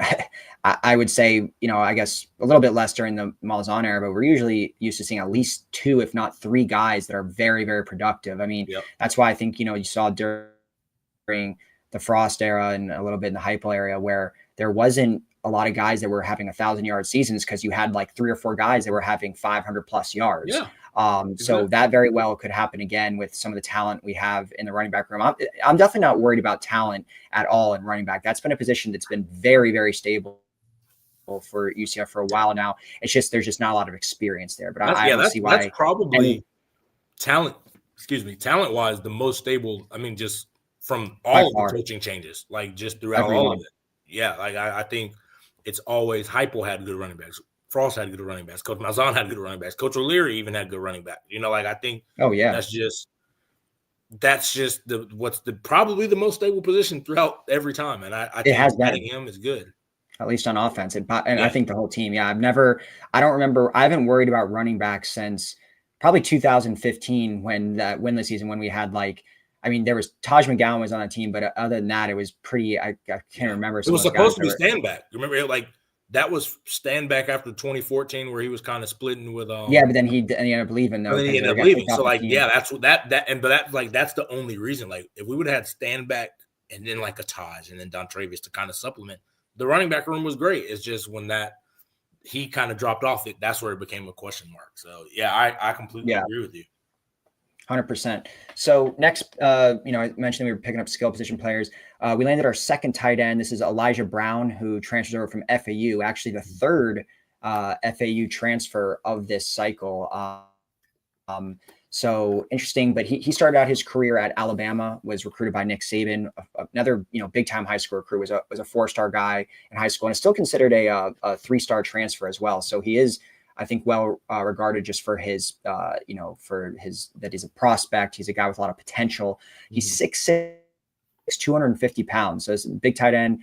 I would say, you know, I guess a little bit less during the Malzahn era, but we're usually used to seeing at least 2, if not 3 guys that are very, very productive. I mean, that's why I think, you know, you saw during the Frost era and a little bit in the Heupel area where there wasn't a lot of guys that were having 1,000-yard seasons because you had like 3 or 4 guys that were having 500+ yards. So that very well could happen again with some of the talent we have in the running back room. I'm definitely not worried about talent at all in running back. That's been a position that's been very, very stable for UCF for a while now. It's just there's just not a lot of experience there. But I don't see why. That's probably talent-wise, the most stable. I mean, just from all of the coaching changes, like just throughout all of it. Yeah, like I think it's always Heupel had good running backs. Frost had good running backs. Coach Malzahn had good running backs. Coach O'Leary even had good running backs. You know, like I think that's just probably the most stable position throughout every time. And I think adding him is good. At least on offense. I think the whole team. Yeah, I haven't worried about running backs since probably 2015 when that winless season when we had there was Taj McGowan was on the team, but other than that, it was pretty. I can't remember. It was supposed to be stand back. Remember, like that was stand back after 2014, where he was kind of splitting with. But then he ended up leaving. Though, then he ended up leaving. So that's what that's the only reason. Like if we would have had stand back and then like a Taj and then Don Travis to kind of supplement, the running back room was great. It's just when he kind of dropped off, that's where it became a question mark. So yeah, I completely agree with you. 100%. So next, I mentioned we were picking up skill position players. We landed our second tight end. This is Elijah Brown, who transfers over from FAU, actually the third FAU transfer of this cycle. So interesting, but he started out his career at Alabama, was recruited by Nick Saban, another, big time high school recruit, was a 4-star guy in high school and is still considered a 3-star transfer as well. So he is, I think, well regarded just for his, that he's a prospect. He's a guy with a lot of potential. He's 6'6", 250 pounds. So it's a big tight end.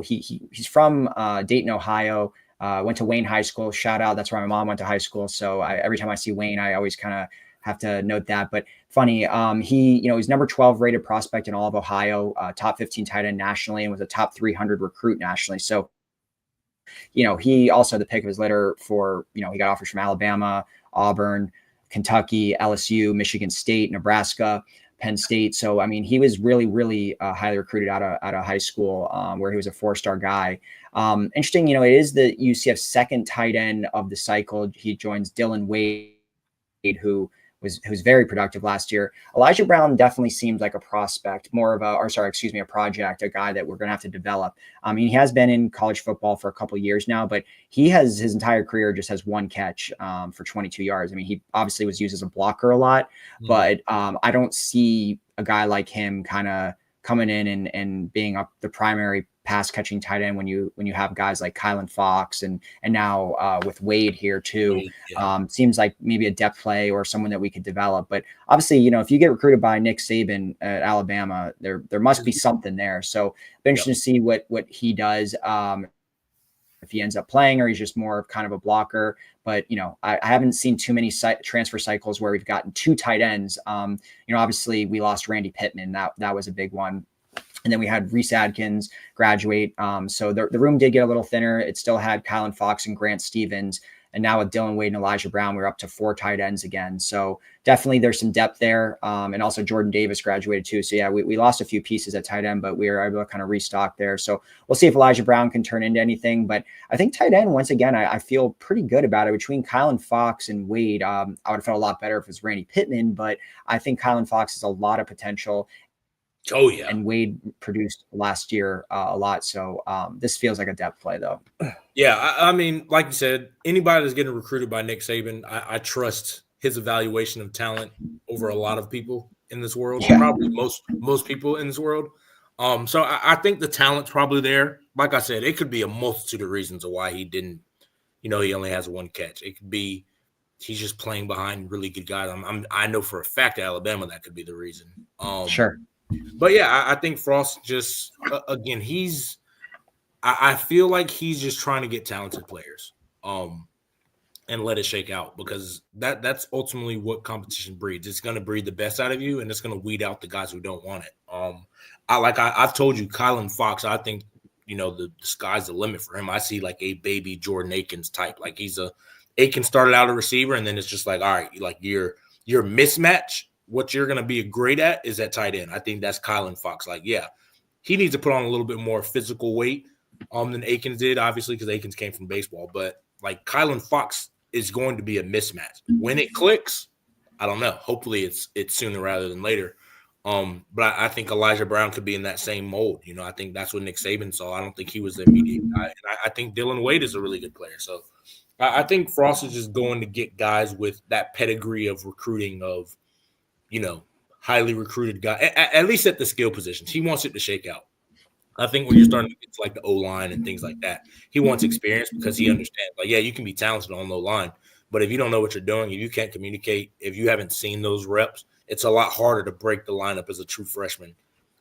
He's from Dayton, Ohio. Went to Wayne High School. Shout out. That's where my mom went to high school. So every time I see Wayne, I always kind of have to note that. But funny, he's number 12 rated prospect in all of Ohio, top 15 tight end nationally, and was a top 300 recruit nationally. So he also had the pick of his litter for, he got offers from Alabama, Auburn, Kentucky, LSU, Michigan State, Nebraska. Penn State. So, I mean, he was really, really highly recruited out of high school, where he was a 4-star guy. Interesting, it is the UCF second tight end of the cycle. He joins Dylan Wade, who's very productive last year. Elijah Brown definitely seems like a prospect, a project, a guy that we're going to have to develop. I mean, he has been in college football for a couple of years now, but he has his entire career just has one catch for 22 yards. I mean, he obviously was used as a blocker a lot, but I don't see a guy like him kind of coming in and being the primary pass catching tight end when you have guys like Kylan Fox and now with Wade here too. Seems like maybe a depth play or someone that we could develop. But obviously, if you get recruited by Nick Saban at Alabama, there must be something there. So be interesting to see what he does. If he ends up playing or he's just more of kind of a blocker. But, I haven't seen too many transfer cycles where we've gotten 2 tight ends. Obviously we lost Randy Pittman. That was a big one. And then we had Reese Adkins graduate. So the room did get a little thinner. It still had Kylan Fox and Grant Stevens. And now with Dylan Wade and Elijah Brown, we're up to 4 tight ends again. So definitely there's some depth there. And also Jordan Davis graduated too. So yeah, we lost a few pieces at tight end, but we were able to kind of restock there. So we'll see if Elijah Brown can turn into anything. But I think tight end, once again, I feel pretty good about it. Between Kylan Fox and Wade, I would have felt a lot better if it was Randy Pittman, but I think Kylan Fox has a lot of potential. Oh, yeah. And Wade produced last year a lot. So this feels like a depth play, though. Yeah, I mean, like you said, anybody that's getting recruited by Nick Saban, I trust his evaluation of talent over a lot of people in this world. Yeah. Probably most people in this world. So I think the talent's probably there. Like I said, it could be a multitude of reasons of why he didn't, he only has 1 catch. It could be he's just playing behind really good guys. I know for a fact at Alabama that could be the reason. Sure. But yeah, I think Frost just again I feel like he's just trying to get talented players, and let it shake out, because that's ultimately what competition breeds. It's going to breed the best out of you, and it's going to weed out the guys who don't want it. I've told you, Kylan Fox. I think the sky's the limit for him. I see like a baby Jordan Akins type. Like Akins started out a receiver, and then it's just like, all right, like your mismatch. What you're going to be great at is at tight end. I think that's Kylan Fox. Like, yeah, he needs to put on a little bit more physical weight than Akins did, obviously, because Akins came from baseball. But, like, Kylan Fox is going to be a mismatch. When it clicks, I don't know. Hopefully it's sooner rather than later. But I think Elijah Brown could be in that same mold. I think that's what Nick Saban saw. I don't think he was the immediate guy. And I think Dylan Wade is a really good player. So I think Frost is just going to get guys with that pedigree of recruiting of, highly recruited guy, at least at the skill positions. He wants it to shake out. I think when you're starting to get to like the O-line and things like that, he wants experience, because he understands, like, yeah, you can be talented on the line, but if you don't know what you're doing, if you can't communicate, if you haven't seen those reps, it's a lot harder to break the lineup as a true freshman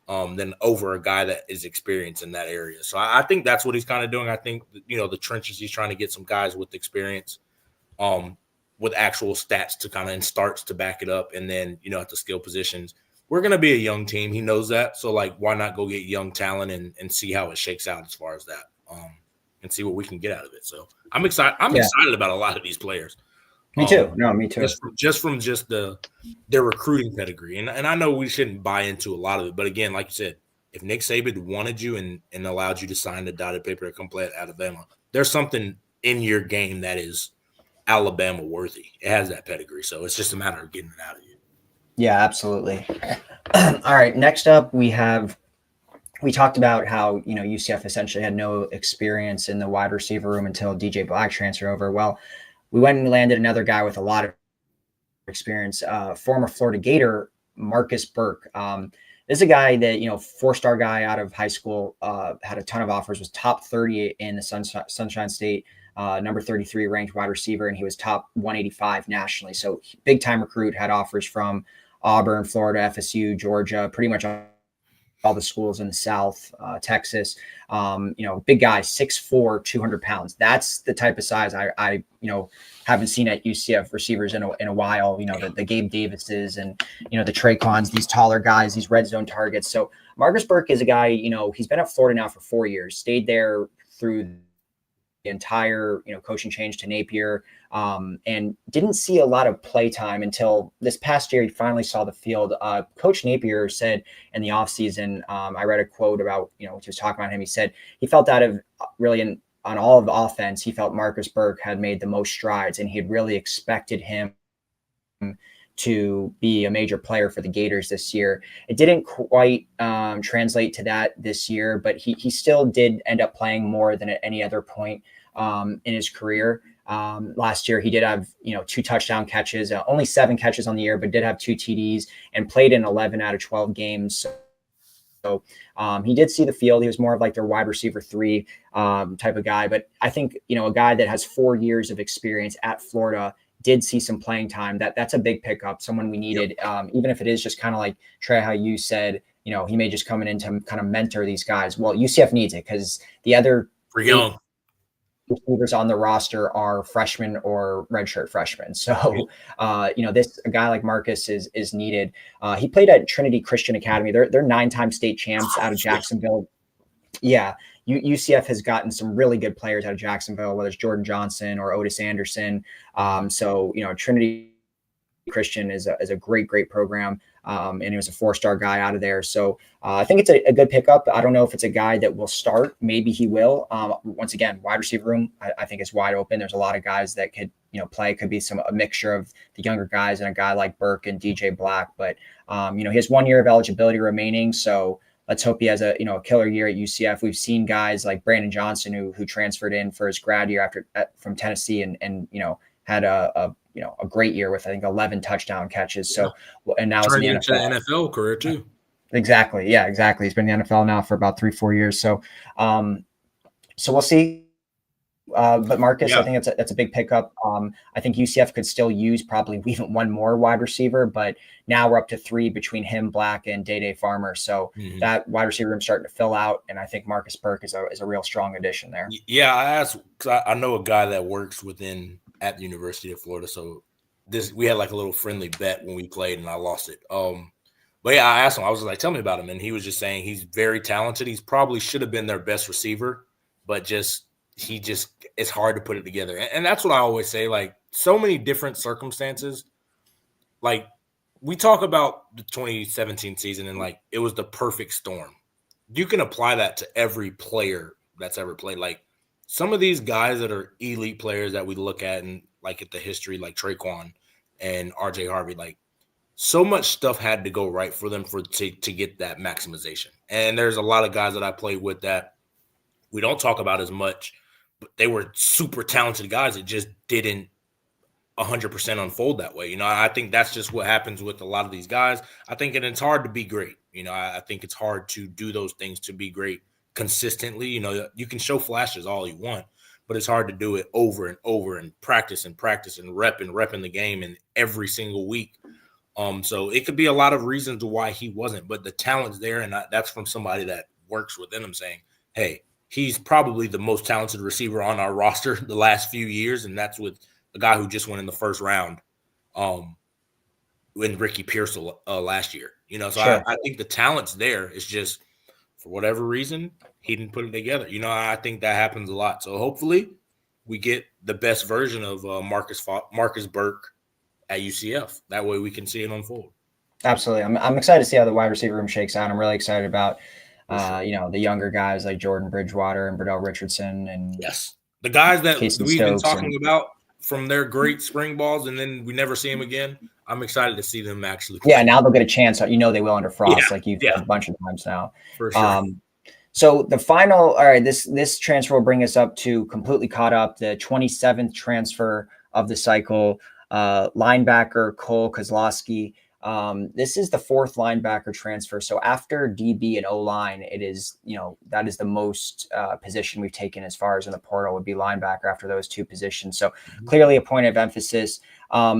than over a guy that is experienced in that area. So I think that's what he's kind of doing. I think, the trenches, he's trying to get some guys with experience, with actual stats to kind of and starts to back it up. And then, at the skill positions, we're going to be a young team. He knows that. So, like, why not go get young talent and see how it shakes out as far as that, and see what we can get out of it. So I'm excited. I'm excited about a lot of these players. Me too. No, me too. Just from their recruiting pedigree. And I know we shouldn't buy into a lot of it. But again, like you said, if Nick Saban wanted you and allowed you to sign the dotted paper to come play at Alabama, there's something in your game that is Alabama worthy. It has that pedigree. So it's just a matter of getting it out of you. Yeah, absolutely. All right. Next up, we talked about how, UCF essentially had no experience in the wide receiver room until DJ Black transferred over. Well, we went and landed another guy with a lot of experience, former Florida Gator, Marcus Burke. This is a guy that, 4-star guy out of high school, had a ton of offers, was top 30 in the Sunshine State, number 33 ranked wide receiver, and he was top 185 nationally. So big time recruit, had offers from Auburn, Florida, FSU, Georgia, pretty much all the schools in the South, Texas. Big guy, 6'4", 200 pounds. That's the type of size I haven't seen at UCF receivers in a while. The Gabe Davises and the Traquans, these taller guys, these red zone targets. So Marcus Burke is a guy. He's been at Florida now for 4 years. Stayed there through the entire coaching change to Napier. and didn't see a lot of play time until this past year. He finally saw the field. Coach Napier said in the offseason, I read a quote about, which was talking about him. He said he felt out of really on all of the offense, he felt Marcus Burke had made the most strides, and he had really expected him to be a major player for the Gators this year. It didn't quite translate to that this year, but he still did end up playing more than at any other point in his career. Last year, he did have 2 touchdown catches, only 7 catches on the year, but did have 2 TDs and played in 11 out of 12 games. So he did see the field. He was more of like their wide receiver 3 type of guy. But I think, a guy that has 4 years of experience at Florida did see some playing time. That's a big pickup, someone we needed, even if it is just kind of like Trey, how you said, he may just come in to kind of mentor these guys. Well, UCF needs it because the other receivers on the roster are freshmen or redshirt freshmen. So, a guy like Marcus is needed. He played at Trinity Christian Academy. They're 9-time state champs out of Jacksonville. Yeah. UCF has gotten some really good players out of Jacksonville, whether it's Jordan Johnson or Otis Anderson. Trinity Christian is a great program. And he was a 4-star guy out of there. So I think it's a good pickup. I don't know if it's a guy that will start. Maybe he will. Once again, wide receiver room, I think is wide open. There's a lot of guys that could, play. Could be a mixture of the younger guys and a guy like Burke and DJ Black. But, he has 1 year of eligibility remaining. So let's hope he has a killer year at UCF. We've seen guys like Brandon Johnson who transferred in for his grad year from Tennessee and had a great year with, I think, 11 touchdown catches. So, and now turned it's in the NFL. NFL career too. Exactly. Yeah, exactly. He's been in the NFL now for about 3-4 years. So, so we'll see. But Marcus, I think that's a big pickup. I think UCF could still use probably even 1 more wide receiver, but now we're up to 3 between him, Black, and Day Farmer. So that wide receiver room starting to fill out, and I think Marcus Burke is a real strong addition there. Yeah, I asked because I know a guy that works at the University of Florida. So we had like a little friendly bet when we played, and I lost it. But yeah, I asked him. I was like, "Tell me about him," and he was just saying he's very talented. He's probably should have been their best receiver, but it's hard to put it together. And that's what I always say, like so many different circumstances. Like we talk about the 2017 season and like it was the perfect storm. You can apply that to every player that's ever played. Like some of these guys that are elite players that we look at and like at the history, like Traquan and RJ Harvey, like so much stuff had to go right for them to get that maximization. And there's a lot of guys that I played with that we don't talk about as much, but they were super talented guys. It just didn't 100% unfold that way. I think that's just what happens with a lot of these guys. I think it's hard to be great. I think it's hard to do those things to be great consistently. You can show flashes all you want, but it's hard to do it over and over and practice and rep in the game and every single week. So it could be a lot of reasons why he wasn't, but the talent's there. And that's from somebody that works within him saying, hey, he's probably the most talented receiver on our roster the last few years, and that's with the guy who just went in the first round when Ricky Pearsall last year. So sure. I think the talent's there. It's just for whatever reason, he didn't put it together. I think that happens a lot. So hopefully we get the best version of Marcus Burke at UCF. That way we can see it unfold. Absolutely. I'm excited to see how the wide receiver room shakes out. I'm really excited about the younger guys like Jordan Bridgewater and Burdell Richardson and the guys that Casey we've been Stokes talking about from their great spring balls, and then we never see them again. I'm excited to see them actually play. Yeah, now they'll get a chance. They will under Frost, like you've said a bunch of times now. For sure. So the final, all right, this transfer will bring us up to completely caught up. The 27th transfer of the cycle, linebacker Cole Kozlowski. This is the 4th linebacker transfer. So after DB and O-line, it is, that is the most position we've taken as far as in the portal would be linebacker after those 2 positions. So clearly a point of emphasis.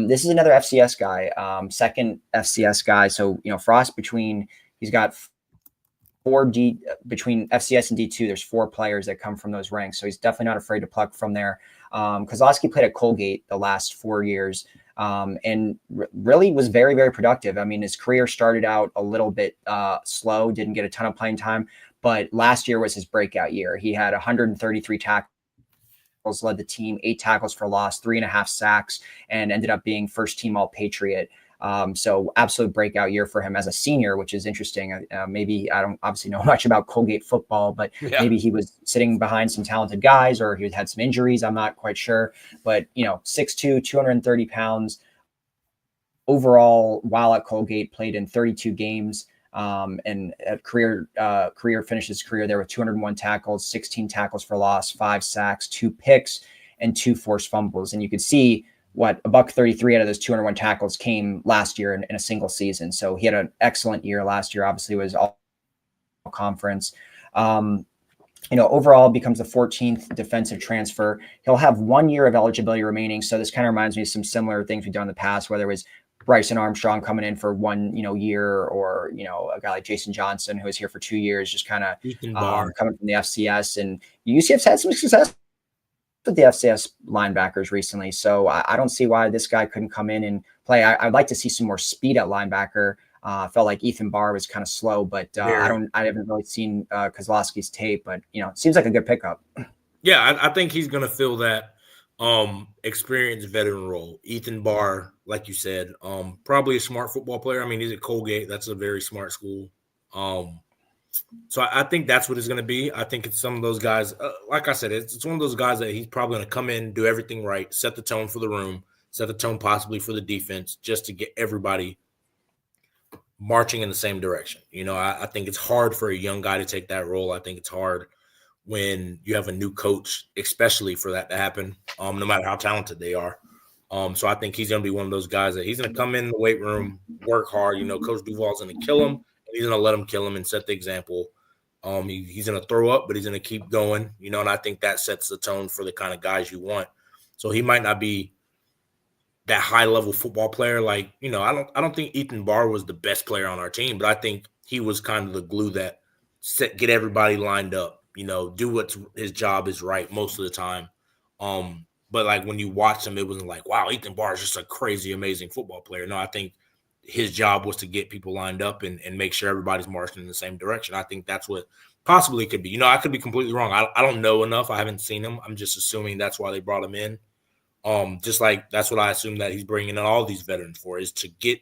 This is another FCS guy, second FCS guy. So, Frost he's got 4 between FCS and D2, there's 4 players that come from those ranks. So he's definitely not afraid to pluck from there. Kozlowski played at Colgate the last 4 years. And really was very, very productive. I mean, his career started out a little bit slow, didn't get a ton of playing time, but last year was his breakout year. He had 133 tackles led the team, 8 tackles for loss, 3.5 sacks, and ended up being first team All-Patriot. So absolute breakout year for him as a senior, which is interesting. Maybe I don't obviously know much about Colgate football, but maybe he was sitting behind some talented guys, or he had some injuries. I'm not quite sure, but 6'2", 230 pounds overall, while at Colgate, played in 32 games. And at career finished his career there with 201 tackles, 16 tackles for loss, 5 sacks, 2 picks, and 2 forced fumbles. And you could see what $133 out of those 201 tackles came last year in a single season. So he had an excellent year last year. Obviously, was all conference. Overall becomes the 14th defensive transfer. He'll have 1 year of eligibility remaining. So this kind of reminds me of some similar things we've done in the past, whether it was Bryson Armstrong coming in for 1 year, or a guy like Jason Johnson who was here for 2 years, just kind of coming from the FCS. And UCF's had some success with the FCS linebackers recently, so I don't see why this guy couldn't come in and play. I'd like to see some more speed at linebacker. Felt like Ethan Barr was kind of slow, but I haven't really seen Kozlowski's tape, but seems like a good pickup. Yeah, I think he's going to fill that experienced veteran role. Ethan Barr, like you said, probably a smart football player. I mean, he's at Colgate. That's a very smart school. So I think that's what it's going to be. I think it's some of those guys, like I said, it's one of those guys that he's probably going to come in, do everything right, set the tone for the room, set the tone possibly for the defense, just to get everybody marching in the same direction. I think it's hard for a young guy to take that role. I think it's hard when you have a new coach, especially for that to happen, no matter how talented they are. So I think he's going to be one of those guys that he's going to come in the weight room, work hard. Coach Duval's going to kill him, and he's going to let him kill him and set the example. He's going to throw up, but he's going to keep going, and I think that sets the tone for the kind of guys you want. So he might not be that high-level football player. Like, I don't think Ethan Barr was the best player on our team, but I think he was kind of the glue that get everybody lined up, do what his job is right most of the time. But like when you watch him, it wasn't like, wow, Ethan Barr is just a crazy, amazing football player. No, I think his job was to get people lined up and make sure everybody's marching in the same direction. I think that's what possibly could be. I could be completely wrong. I don't know enough. I haven't seen him. I'm just assuming that's why they brought him in. Just like that's what I assume that he's bringing in all these veterans for, is to get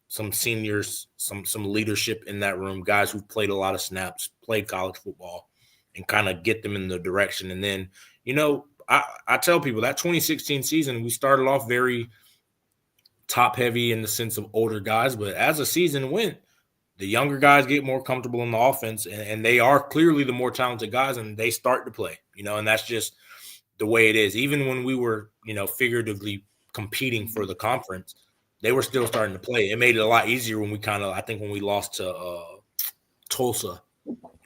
some seniors, some leadership in that room, guys who've played a lot of snaps, played college football, and kind of get them in the direction. And then, I tell people that 2016 season, we started off very top heavy in the sense of older guys, but as the season went, the younger guys get more comfortable in the offense, and they are clearly the more talented guys, and they start to play, and that's just the way it is. Even when we were, figuratively competing for the conference, they were still starting to play. It made it a lot easier when we lost to Tulsa.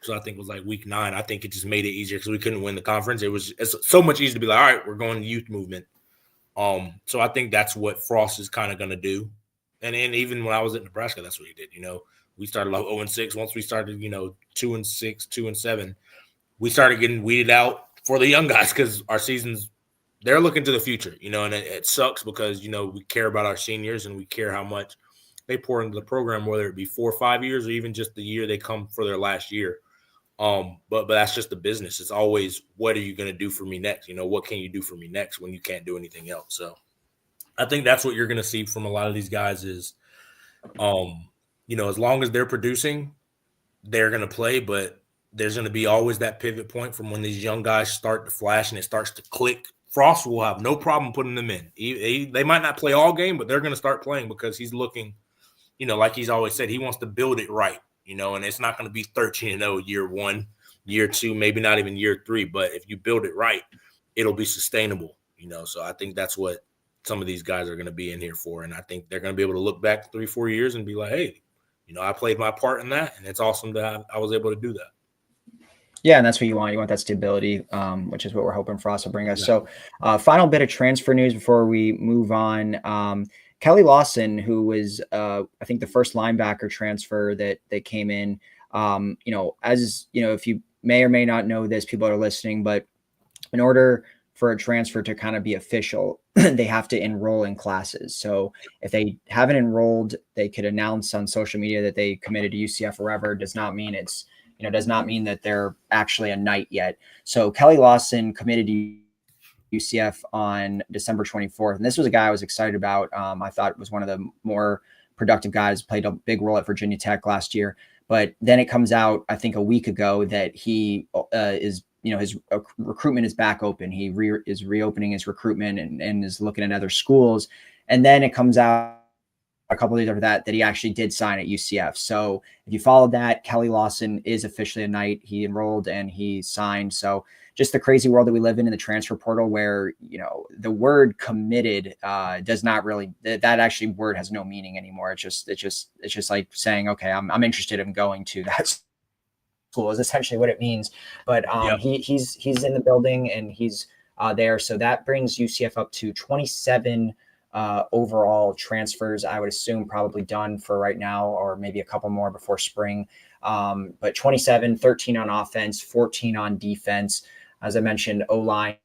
So I think it was like week 9. I think it just made it easier because we couldn't win the conference. It's so much easier to be like, all right, we're going to youth movement. So I think that's what Frost is kind of going to do. And even when I was at Nebraska, that's what he did. We started like 0-6. Once we started, 2-6, 2-7, we started getting weeded out for the young guys because our seasons, they're looking to the future, and it sucks because, we care about our seniors and we care how much they pour into the program, whether it be 4 or 5 years or even just the year they come for their last year. But that's just the business. It's always, what are you going to do for me next? What can you do for me next when you can't do anything else? So I think that's what you're going to see from a lot of these guys is, as long as they're producing, they're going to play, but there's going to be always that pivot point from when these young guys start to flash and it starts to click. Frost will have no problem putting them in. They might not play all game, but they're going to start playing because he's looking, like he's always said, he wants to build it right. And it's not going to be 13-0 year 1, year 2, maybe not even year 3. But if you build it right, it'll be sustainable, So I think that's what some of these guys are going to be in here for. And I think they're going to be able to look back 3-4 years and be like, hey, I played my part in that. And it's awesome that I was able to do that. Yeah, and that's what you want. You want that stability, which is what we're hoping Frost will bring us. Yeah. So final bit of transfer news before we move on. Kelly Lawson, who was, I think, the first linebacker transfer that came in, if you may or may not know this, people are listening, but in order for a transfer to kind of be official, they have to enroll in classes. So if they haven't enrolled, they could announce on social media that they committed to UCF or wherever. Does not mean does not mean that they're actually a Knight yet. So Kelly Lawson committed to UCF on December 24th. And this was a guy I was excited about. I thought was one of the more productive guys, played a big role at Virginia Tech last year. But then it comes out, I think, a week ago that he is, his recruitment is back open. He is reopening his recruitment and is looking at other schools. And then it comes out a couple of days after that he actually did sign at UCF. So if you followed that, Kelly Lawson is officially a Knight. He enrolled and he signed. So just the crazy world that we live in the transfer portal, where the word committed does not really, that actually word has no meaning anymore. It's just like saying, okay, I'm interested in going to that school is essentially what it means. But he's in the building and he's there. So that brings UCF up to 27 overall transfers, I would assume probably done for right now, or maybe a couple more before spring. But 27, 13 on offense, 14 on defense. As I mentioned, O-line,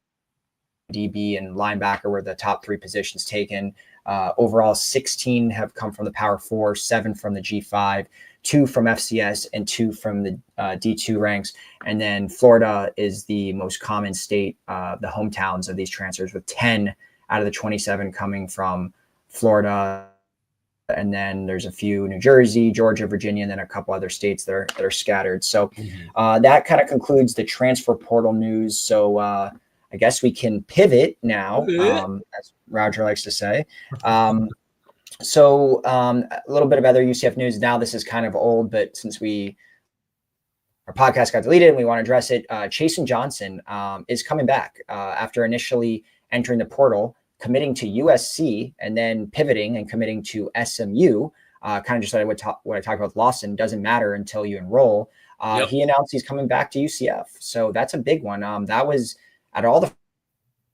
DB, and linebacker were the top three positions taken. Overall, 16 have come from the Power 4, 7 from the G5, 2 from FCS, and 2 from the D2 ranks. And then Florida is the most common state, the hometowns of these transfers, with 10 out of the 27 coming from Florida. And then there's a few New Jersey, Georgia, Virginia, and then a couple other states that are scattered. So that kind of concludes the transfer portal news. So I guess we can pivot now, as Roger likes to say. So a little bit of other UCF news. Now this is kind of old, but since our podcast got deleted and we want to address it, Chasen Johnson is coming back after initially entering the portal, committing to USC, and then pivoting and committing to SMU. Kind of just like what I talked about with Lawson, doesn't matter until you enroll. He announced he's coming back to UCF. So that's a big one. That was at all the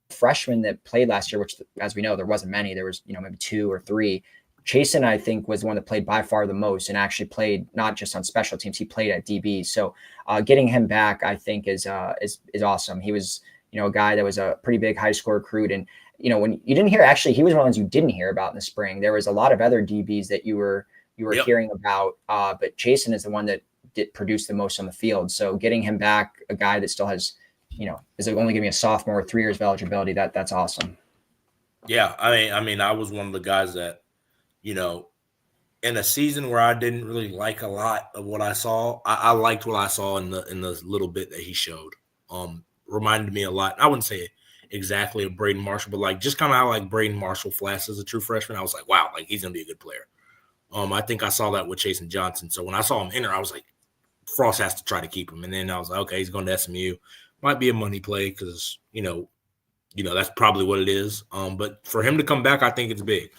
freshmen that played last year, which, as we know, there wasn't many. There was, maybe 2 or 3. Chasen, I think, was the one that played by far the most and actually played not just on special teams. He played at DB. So getting him back, I think, is awesome. He was, a guy that was a pretty big high school recruit. And, when you didn't hear, actually, he was one of the ones you didn't hear about in the spring. There was a lot of other DBs that you were hearing about, but Chasen is the one that did produce the most on the field. So getting him back, a guy that still has, is only giving a sophomore 3 years of eligibility, that's awesome. Yeah, I mean, I was one of the guys that, in a season where I didn't really like a lot of what I saw, I liked what I saw in the little bit that he showed. Reminded me a lot. I wouldn't say exactly of Braden Marshall, but like just kind of how like Braden Marshall flashed as a true freshman. I was like, wow, like he's gonna be a good player. I think I saw that with Chasen Johnson. So when I saw him enter, I was like, Frost has to try to keep him. And then I was like, okay, he's going to SMU. Might be a money play because that's probably what it is. But for him to come back, I think it's big.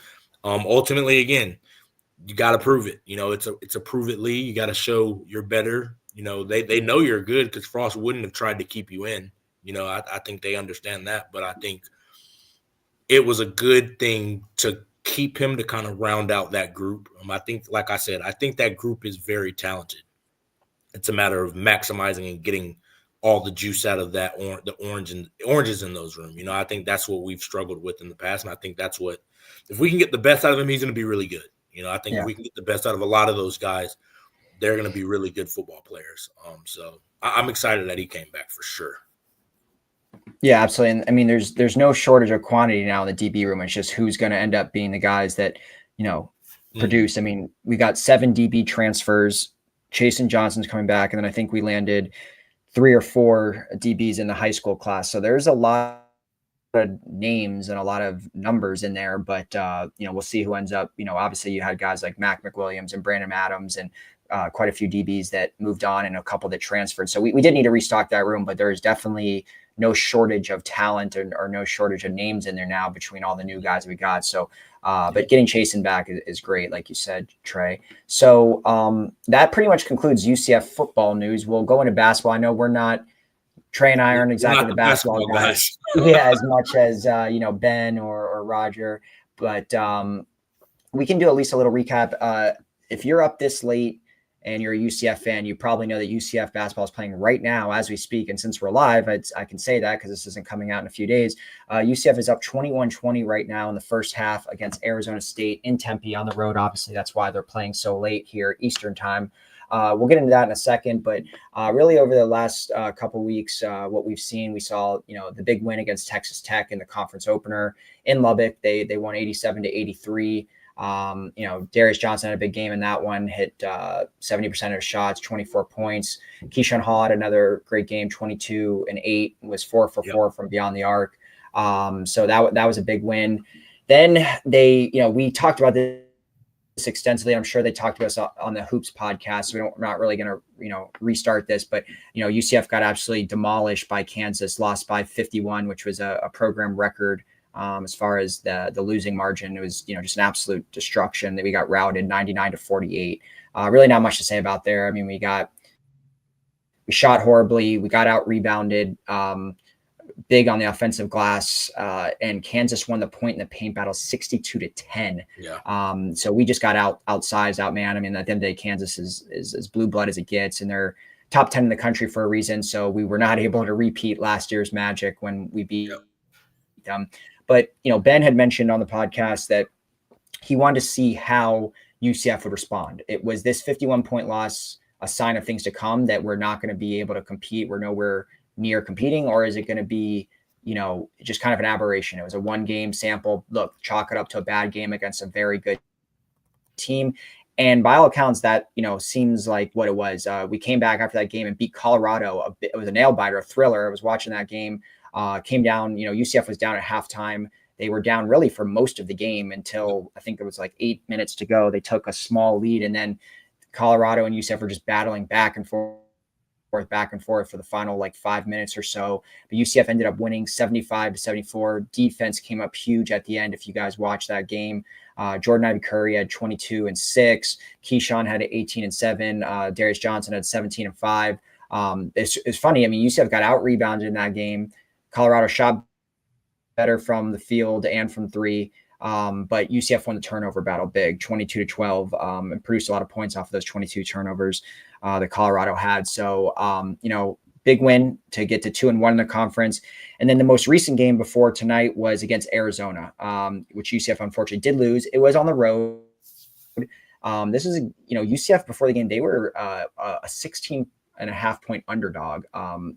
Ultimately, again, you got to prove it. It's a prove it league. You got to show you're better. They know you're good because Frost wouldn't have tried to keep you in. I think they understand that, but I think it was a good thing to keep him to kind of round out that group. I think, like I said, I think that group is very talented. It's a matter of maximizing and getting all the juice out of that the oranges in those rooms. I think that's what we've struggled with in the past, and I think that's what, if we can get the best out of him, he's going to be really good. I think if we can get the best out of a lot of those guys, they're going to be really good football players. So I'm excited that he came back for sure. Yeah, absolutely. And I mean, there's no shortage of quantity now in the DB room. It's just who's going to end up being the guys that, produce. I mean, we got 7 DB transfers. Chasen Johnson's coming back. And then I think we landed 3 or 4 DBs in the high school class. So there's a lot of names and a lot of numbers in there, but we'll see who ends up. Obviously you had guys like Mac McWilliams and Brandon Adams and quite a few DBs that moved on and a couple that transferred. So we did need to restock that room, but there is definitely no shortage of talent or no shortage of names in there now between all the new guys we got. So, but getting Chasen back is great, like you said, Trey. So that pretty much concludes UCF football news. We'll go into basketball. I know Trey and I aren't exactly the basketball guys. Yeah, as much as Ben or Roger, but we can do at least a little recap. If you're up this late and you're a UCF fan, you probably know that UCF basketball is playing right now as we speak. And since we're live, I can say that because this isn't coming out in a few days. UCF is up 21-20 right now in the first half against Arizona State in Tempe on the road. Obviously, that's why they're playing so late here, Eastern time. we'll get into that in a second. But really over the last couple weeks, what we've seen, we saw, the big win against Texas Tech in the conference opener in Lubbock. They won 87-83. Darius Johnson had a big game in that one, hit 70% of his shots, 24 points. Keyshawn Hall had another great game, 22 and 8, was 4 for 4 from beyond the arc. So that was a big win. Then we talked about this extensively. I'm sure they talked to us on the Hoops podcast. So we're not really going to, restart this, but, UCF got absolutely demolished by Kansas, lost by 51, which was a program record. As far as the losing margin, it was, just an absolute destruction that we got routed 99-48. Really not much to say about there. I mean, we shot horribly. We got out rebounded, big on the offensive glass, and Kansas won the point in the paint battle 62-10. Yeah. So we just got outsized, outmanned. I mean, at the end of the day, Kansas is as blue blood as it gets, and they're top 10 in the country for a reason. So we were not able to repeat last year's magic when we beat them. But, Ben had mentioned on the podcast that he wanted to see how UCF would respond. It was this 51-point loss a sign of things to come, that we're not going to be able to compete? We're nowhere near competing, or is it going to be, just kind of an aberration? It was a 1-game sample. Look, chalk it up to a bad game against a very good team. And by all accounts, that, seems like what it was. We came back after that game and beat Colorado. It was a nail biter, a thriller. I was watching that game. Came down, UCF was down at halftime. They were down really for most of the game until I think it was like 8 minutes to go. They took a small lead, and then Colorado and UCF were just battling back and forth for the final 5 minutes or so. But UCF ended up winning 75-74. Defense came up huge at the end. If you guys watched that game, Jordan Ivy Curry had 22 and 6. Keyshawn had 18 and 7. Darius Johnson had 17 and 5. It's funny. I mean, UCF got out rebounded in that game. Colorado shot better from the field and from three. But UCF won the turnover battle big, 22-12, and produced a lot of points off of those 22 turnovers that Colorado had. So, big win to get to 2-1 in the conference. And then the most recent game before tonight was against Arizona, which UCF unfortunately did lose. It was on the road. This is, UCF before the game, they were a 16.5-point underdog,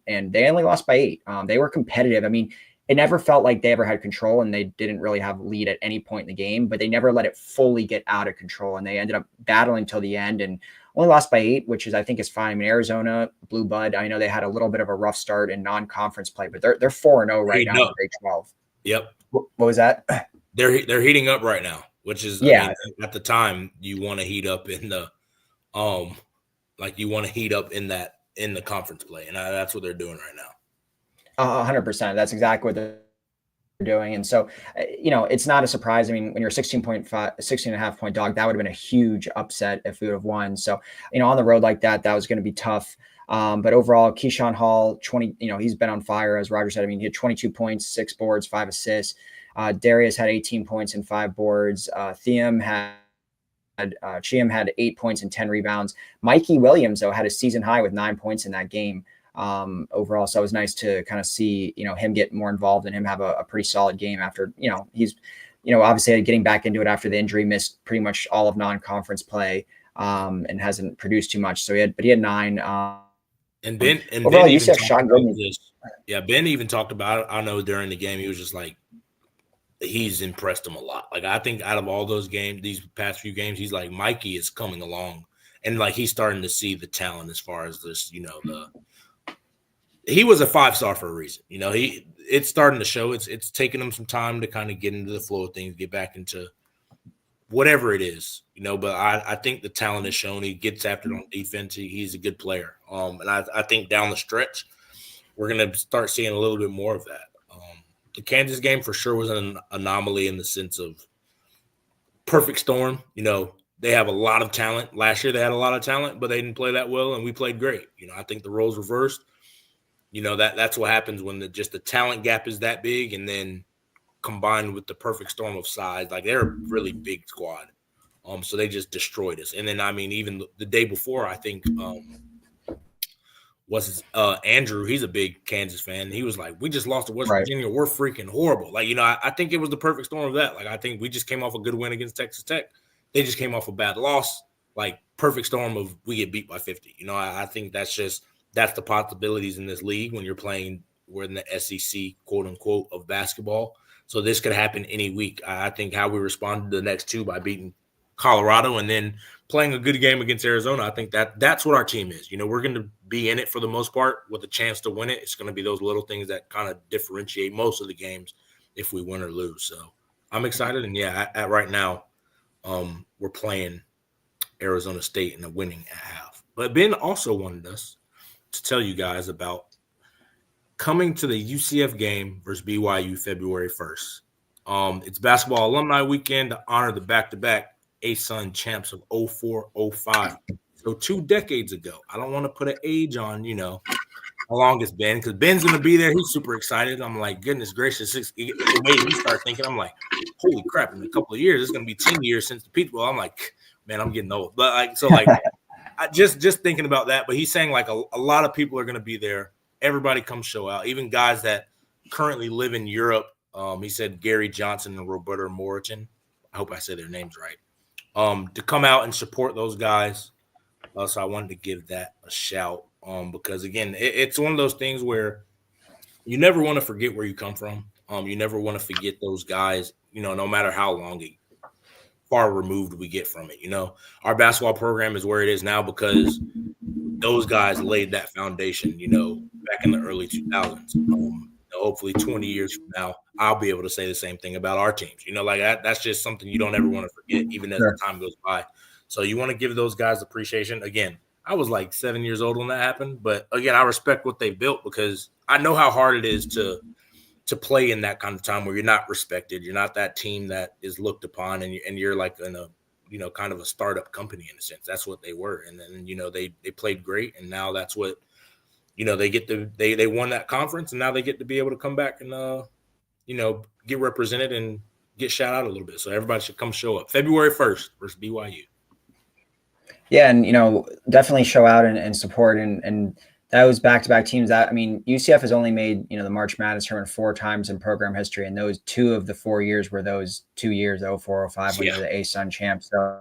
and they only lost by 8. They were competitive. I mean, it never felt like they ever had control, and they didn't really have a lead at any point in the game, but they never let it fully get out of control. And they ended up battling till the end and only lost by 8, which I think is fine. I mean, Arizona, Blue Bud, I know they had a little bit of a rough start in non-conference play, but they're 4-0 right now in Big 12. Yep. What was that? They're heating up right now, which is, I mean, at the time you want to heat up in the, in the conference play. And that's what they're doing right now. 100%. That's exactly what they're doing. And so, it's not a surprise. I mean, when you're a 16.5-point dog, that would have been a huge upset if we would have won. So, on the road like that was going to be tough. But overall, Keyshawn Hall, 20, he's been on fire, as Roger said. I mean, he had 22 points, 6 boards, 5 assists. Darius had 18 points and 5 boards. Chiam had 8 points and 10 rebounds. Mikey Williams, though, had a season high with 9 points in that game. Overall. So it was nice to kind of see, him get more involved and him have a pretty solid game after, he's, obviously getting back into it after the injury, missed pretty much all of non-conference play, and hasn't produced too much. So he had 9. And Ben overall, UCF shot good. Yeah. Ben even talked about it. I know during the game, he was just like, he's impressed him a lot. Like, I think out of all those games, these past few games, he's like, Mikey is coming along, and like, he's starting to see the talent as far as this, he was a 5-star for a reason. It's starting to show. It's taking him some time to kind of get into the flow of things, get back into whatever it is, but I think the talent is shown. He gets after it on defense. He's a good player. And I think down the stretch, we're going to start seeing a little bit more of that. The Kansas game for sure was an anomaly in the sense of perfect storm. They have a lot of talent. Last year they had a lot of talent, but they didn't play that well, and we played great. I think the roles reversed. That's what happens when the talent gap is that big, and then combined with the perfect storm of size. Like, they're a really big squad. So they just destroyed us. And then, I mean, even the day before, I think Andrew, he's a big Kansas fan. He was like, we just lost to West Virginia. We're freaking horrible. Like, I think it was the perfect storm of that. Like, I think we just came off a good win against Texas Tech. They just came off a bad loss. like perfect storm of we get beat by 50. You know, I think that's the possibilities in this league when you're playing. We're in the SEC, quote unquote, of basketball. So this could happen any week. I think how we responded to the next two by beating Colorado and then playing a good game against Arizona, I think that's what our team is. You know, we're going to be in it for the most part with a chance to win it. It's going to be those little things that kind of differentiate most of the games if we win or lose. So I'm excited. And yeah, at right now, we're playing Arizona State in a winning at half. But Ben also wanted us to tell you guys about coming to the UCF game versus BYU February 1st. It's basketball alumni weekend to honor the back-to-back ASUN champs of 04-05. So 2 decades ago. I don't want to put an age on, you know, how long it's been, because Ben's going to be there. He's super excited. I'm like, goodness gracious. It made me start thinking, I'm like, holy crap, in a couple of years, it's going to be 10 years since the Peach Bowl. I'm like, man, I'm getting old. But like, so like, I just thinking about that. But he's saying like a lot of people are going to be there. Everybody come show out, even guys that currently live in Europe. He said Gary Johnson and Roberta Moriton. I hope I said their names right. To come out and support those guys. So I wanted to give that a shout because, again, it's one of those things where you never want to forget where you come from. You never want to forget those guys, you know, no matter how far removed we get from it. You know, our basketball program is where it is now because those guys laid that foundation, you know, back in the early 2000s. Hopefully 20 years from now, I'll be able to say the same thing about our teams. You know, like that's just something you don't ever want to forget, even as the time goes by. So you want to give those guys appreciation. Again, I was like 7 years old when that happened. But, again, I respect what they built because I know how hard it is to play in that kind of time where you're not respected. You're not that team that is looked upon and you're like in a, you know, kind of a startup company in a sense. That's what they were. And then, you know, they played great. And now that's what, you know, they won that conference and now they get to be able to come back and, you know, get represented and get shout out a little bit. So everybody should come show up February 1st versus BYU. Yeah. And, you know, definitely show out and support and those back-to-back teams that, I mean, UCF has only made, you know, the March Madness tournament 4 times in program history. And those 2 of the 4 years were those 2 years, 04-05, when they were the ASUN champs. So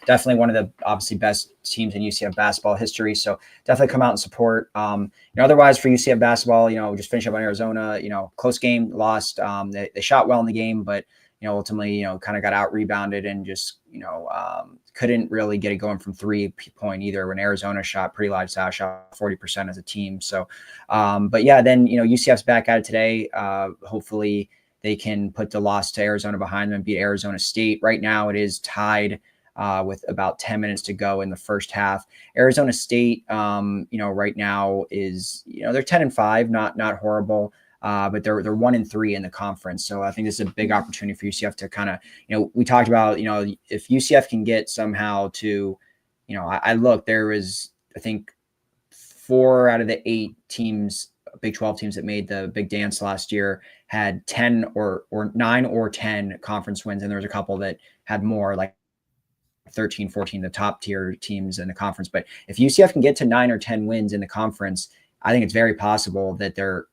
definitely one of the obviously best teams in UCF basketball history. So definitely come out and support. You know, otherwise for UCF basketball, you know, just finish up on Arizona, you know, close game, lost. They shot well in the game, but, you know, ultimately, you know, kind of got out rebounded and just, you know, couldn't really get it going from 3-point either when Arizona shot pretty live style, shot 40% as a team. So, but yeah, then, you know, UCF's back at it today. Hopefully they can put the loss to Arizona behind them and beat Arizona State. Right now it is tied with about 10 minutes to go in the first half. Arizona State, you know, right now is, you know, they're 10-5, not horrible. But they're 1-3 in the conference. So I think this is a big opportunity for UCF to kind of, you know, we talked about, you know, if UCF can get somehow to, you know, I look, there was, I think 4 out of the 8 teams, Big 12 teams that made the big dance last year had 10 or 9 or 10 conference wins. And there was a couple that had more, like 13, 14, the top tier teams in the conference. But if UCF can get to 9 or 10 wins in the conference, I think it's very possible that they're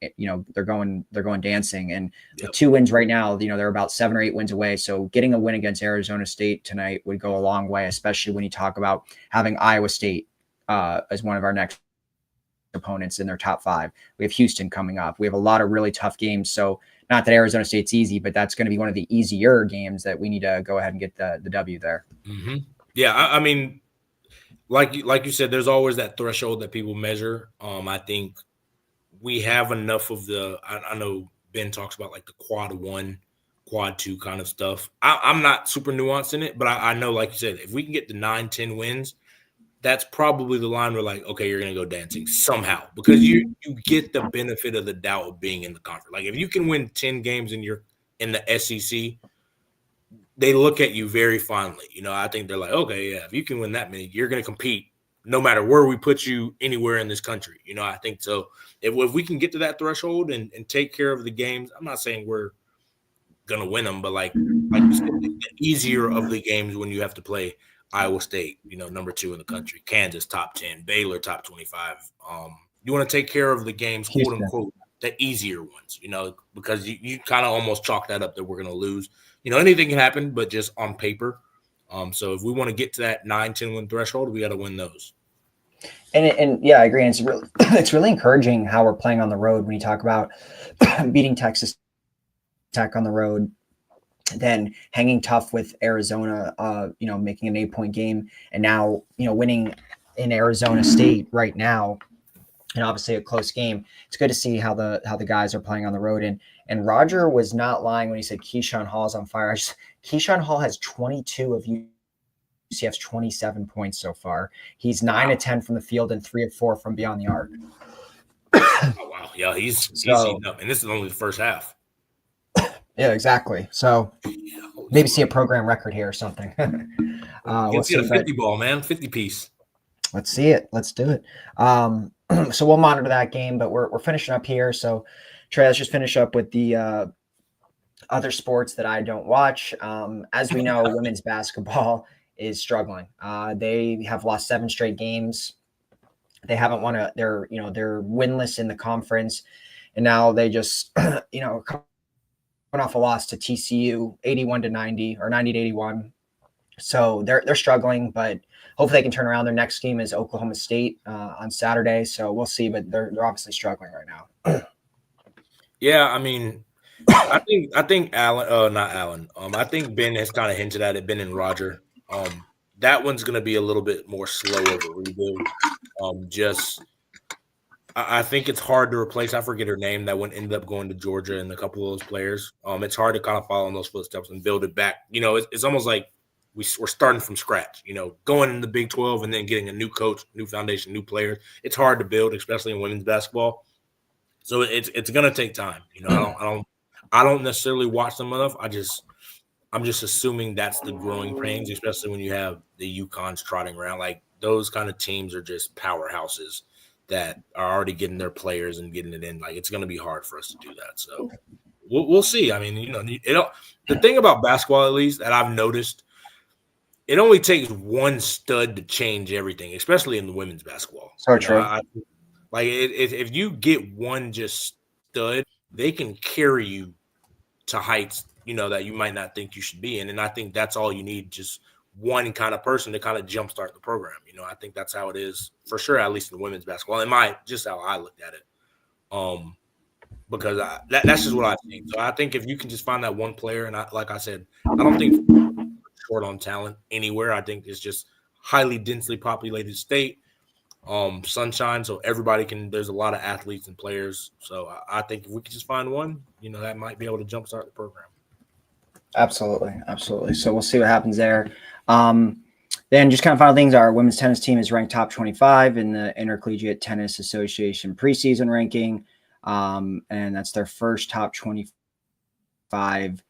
going dancing. And with 2 wins right now, you know, they're about 7 or 8 wins away. So getting a win against Arizona State tonight would go a long way, especially when you talk about having Iowa State as one of our next opponents in their top 5. We have Houston coming up. We have a lot of really tough games. So not that Arizona State's easy, but that's going to be one of the easier games that we need to go ahead and get the W there. Mm-hmm. Yeah. I mean, like you said, there's always that threshold that people measure. I think we have enough of I know Ben talks about like the quad 1, quad 2 kind of stuff. I'm not super nuanced in it, but I know, like you said, if we can get to 9, 10 wins, that's probably the line where like, okay, you're going to go dancing somehow because you get the benefit of the doubt of being in the conference. Like if you can win 10 games in the SEC, they look at you very fondly. You know, I think they're like, okay, yeah, if you can win that many, you're going to compete no matter where we put you anywhere in this country. You know, I think so. If we can get to that threshold and take care of the games, I'm not saying we're going to win them, but like you said, the easier of the games when you have to play Iowa State, you know, number 2 in the country, Kansas top 10, Baylor top 25. You want to take care of the games, quote unquote, the easier ones, you know, because you kind of almost chalk that up that we're going to lose. You know, anything can happen, but just on paper, So if we want to get to that 9-10 win threshold, we got to win those. And yeah, I agree. And it's really encouraging how we're playing on the road when you talk about beating Texas Tech on the road, then hanging tough with Arizona, making an 8-point game, and now, winning in Arizona State right now, and obviously a close game. It's good to see how the guys are playing on the road. And Roger was not lying when he said Keyshawn Hall's on fire. Keyshawn Hall has 22 of UCF's 27 points so far. He's 9 of 10 from the field and 3 of 4 from beyond the arc. Oh, wow. Yeah, he's heating up. And this is only the first half. Yeah, exactly. So maybe see a program record here or something. We'll see a 50 ball, man. 50 piece. Let's see it. Let's do it. So we'll monitor that game, but we're finishing up here. So Trey, let's just finish up with the other sports that I don't watch. As we know, women's basketball is struggling. They have lost 7 straight games. They haven't won they're winless in the conference. And now they just, off a loss to TCU, 81-90 or 90-81. So they're struggling, but hopefully they can turn around. Their next game is Oklahoma State on Saturday. So we'll see, but they're obviously struggling right now. Yeah, I mean, I think Alan, not Alan. I think Ben has kind of hinted at it. Ben and Roger. That one's going to be a little bit more slow of a rebuild. I think it's hard to replace. I forget her name. That one ended up going to Georgia and a couple of those players. It's hard to kind of follow in those footsteps and build it back. It's almost like we're starting from scratch. Going in the Big 12 and then getting a new coach, new foundation, new players. It's hard to build, especially in women's basketball. So it's going to take time. I don't necessarily watch them enough. I'm just assuming that's the growing pains, especially when you have the UConns trotting around. Like those kind of teams are just powerhouses that are already getting their players and getting it in. Like it's going to be hard for us to do that. So we'll see. I mean, the thing about basketball, at least that I've noticed, it only takes one stud to change everything, especially in the women's basketball. So true. If you get one just stud, they can carry you to heights, that you might not think you should be in. And I think that's all you need, just one kind of person to kind of jumpstart the program. I think that's how it is for sure, at least in women's basketball. Just how I looked at it. Because that's just what I think. So I think if you can just find that one player, and like I said, I don't think short on talent anywhere. I think it's just highly densely populated state, sunshine, so everybody there's a lot of athletes and players. So I think if we can just find one, that might be able to jumpstart the program. Absolutely. So we'll see what happens there. Then just kind of final things, our women's tennis team is ranked top 25 in the Intercollegiate Tennis Association preseason ranking. And that's their first top 25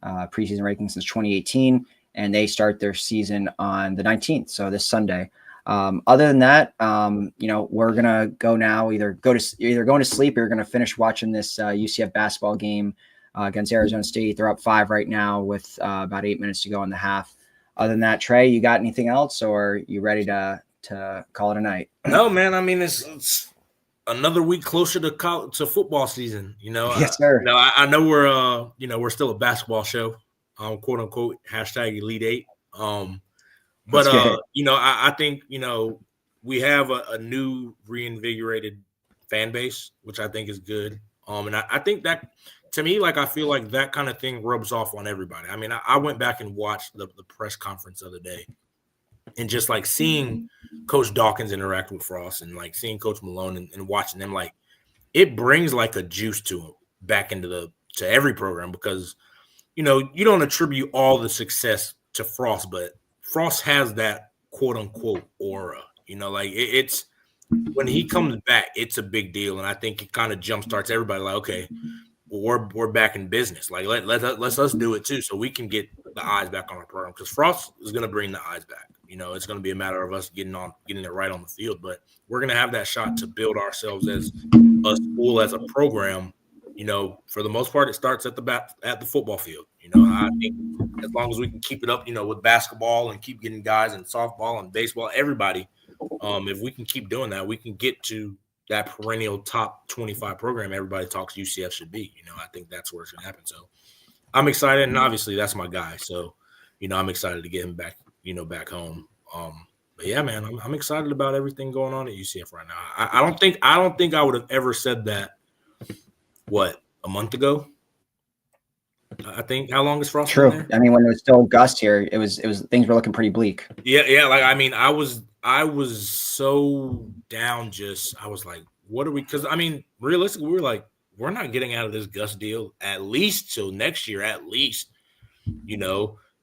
preseason ranking since 2018. And they start their season on the 19th. So this Sunday. Other than that, we're going to go now, either going to sleep or you're going to finish watching this UCF basketball game against Arizona State. They're up 5 right now with about 8 minutes to go in the half. Other than that, Trey, you got anything else, or are you ready to call it a night? No, man. I mean, it's another week closer to football season. Yes, sir. I know we're still a basketball show, quote unquote #Elite 8. But I think we have a new reinvigorated fan base, which I think is good. And I think that, to me, I feel like that kind of thing rubs off on everybody. I mean, I went back and watched the press conference the other day, and just seeing Coach Dawkins interact with Frost and seeing Coach Malone and watching them, it brings a juice to them back into to every program, because you don't attribute all the success to Frost, but Frost has that quote unquote aura. It's when he comes back, it's a big deal, and I think it kind of jumpstarts everybody. Okay, well, we're back in business. Let's us do it too, so we can get the eyes back on our program, because Frost is going to bring the eyes back. It's going to be a matter of us getting it right on the field, but we're going to have that shot to build ourselves as a school, as a program. For the most part, it starts at the football field. I think as long as we can keep it up, with basketball and keep getting guys in softball and baseball, everybody, if we can keep doing that, we can get to that perennial top 25 program everybody talks UCF should be. I think that's where it's going to happen. So I'm excited, and obviously that's my guy. So, I'm excited to get him back back home. But yeah, man, I'm excited about everything going on at UCF right now. I don't think I would have ever said that. What, a month ago? I think. How long is Frost been True. there? I mean, when it was still Gus here, it was things were looking pretty bleak. Yeah. Like, I mean, I was so down. I was like, what are we? Because I mean, realistically, we were like, we're not getting out of this Gus deal at least till next year, at least.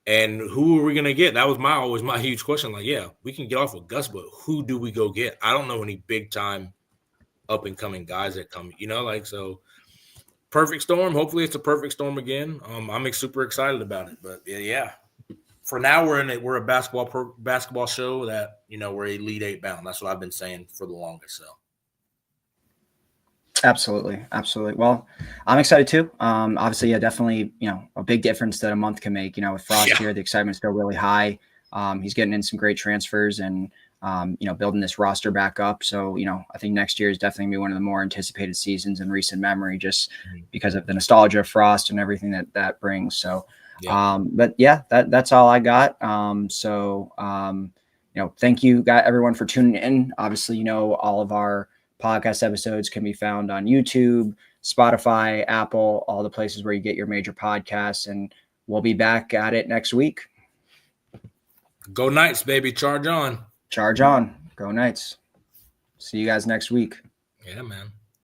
And who are we gonna get? That was always my huge question. Like, yeah, we can get off with Gus, but who do we go get? I don't know any big time up and coming guys that come. So. Perfect storm. Hopefully, it's a perfect storm again. I'm super excited about it. But yeah. For now, we're a basketball show that we're Elite Eight bound. That's what I've been saying for the longest. So. Absolutely. Well, I'm excited too. Obviously, yeah, definitely, a big difference that a month can make. With Frost here, the excitement's still really high. He's getting in some great transfers and building this roster back up. So, I think next year is definitely gonna be one of the more anticipated seasons in recent memory, just because of the nostalgia of Frost and everything that brings. So, but yeah, that's all I got. Thank you everyone for tuning in. Obviously, all of our podcast episodes can be found on YouTube, Spotify, Apple, all the places where you get your major podcasts, and we'll be back at it next week. Go Knights, baby. Charge on. Charge on. Go Knights. See you guys next week. Yeah, man.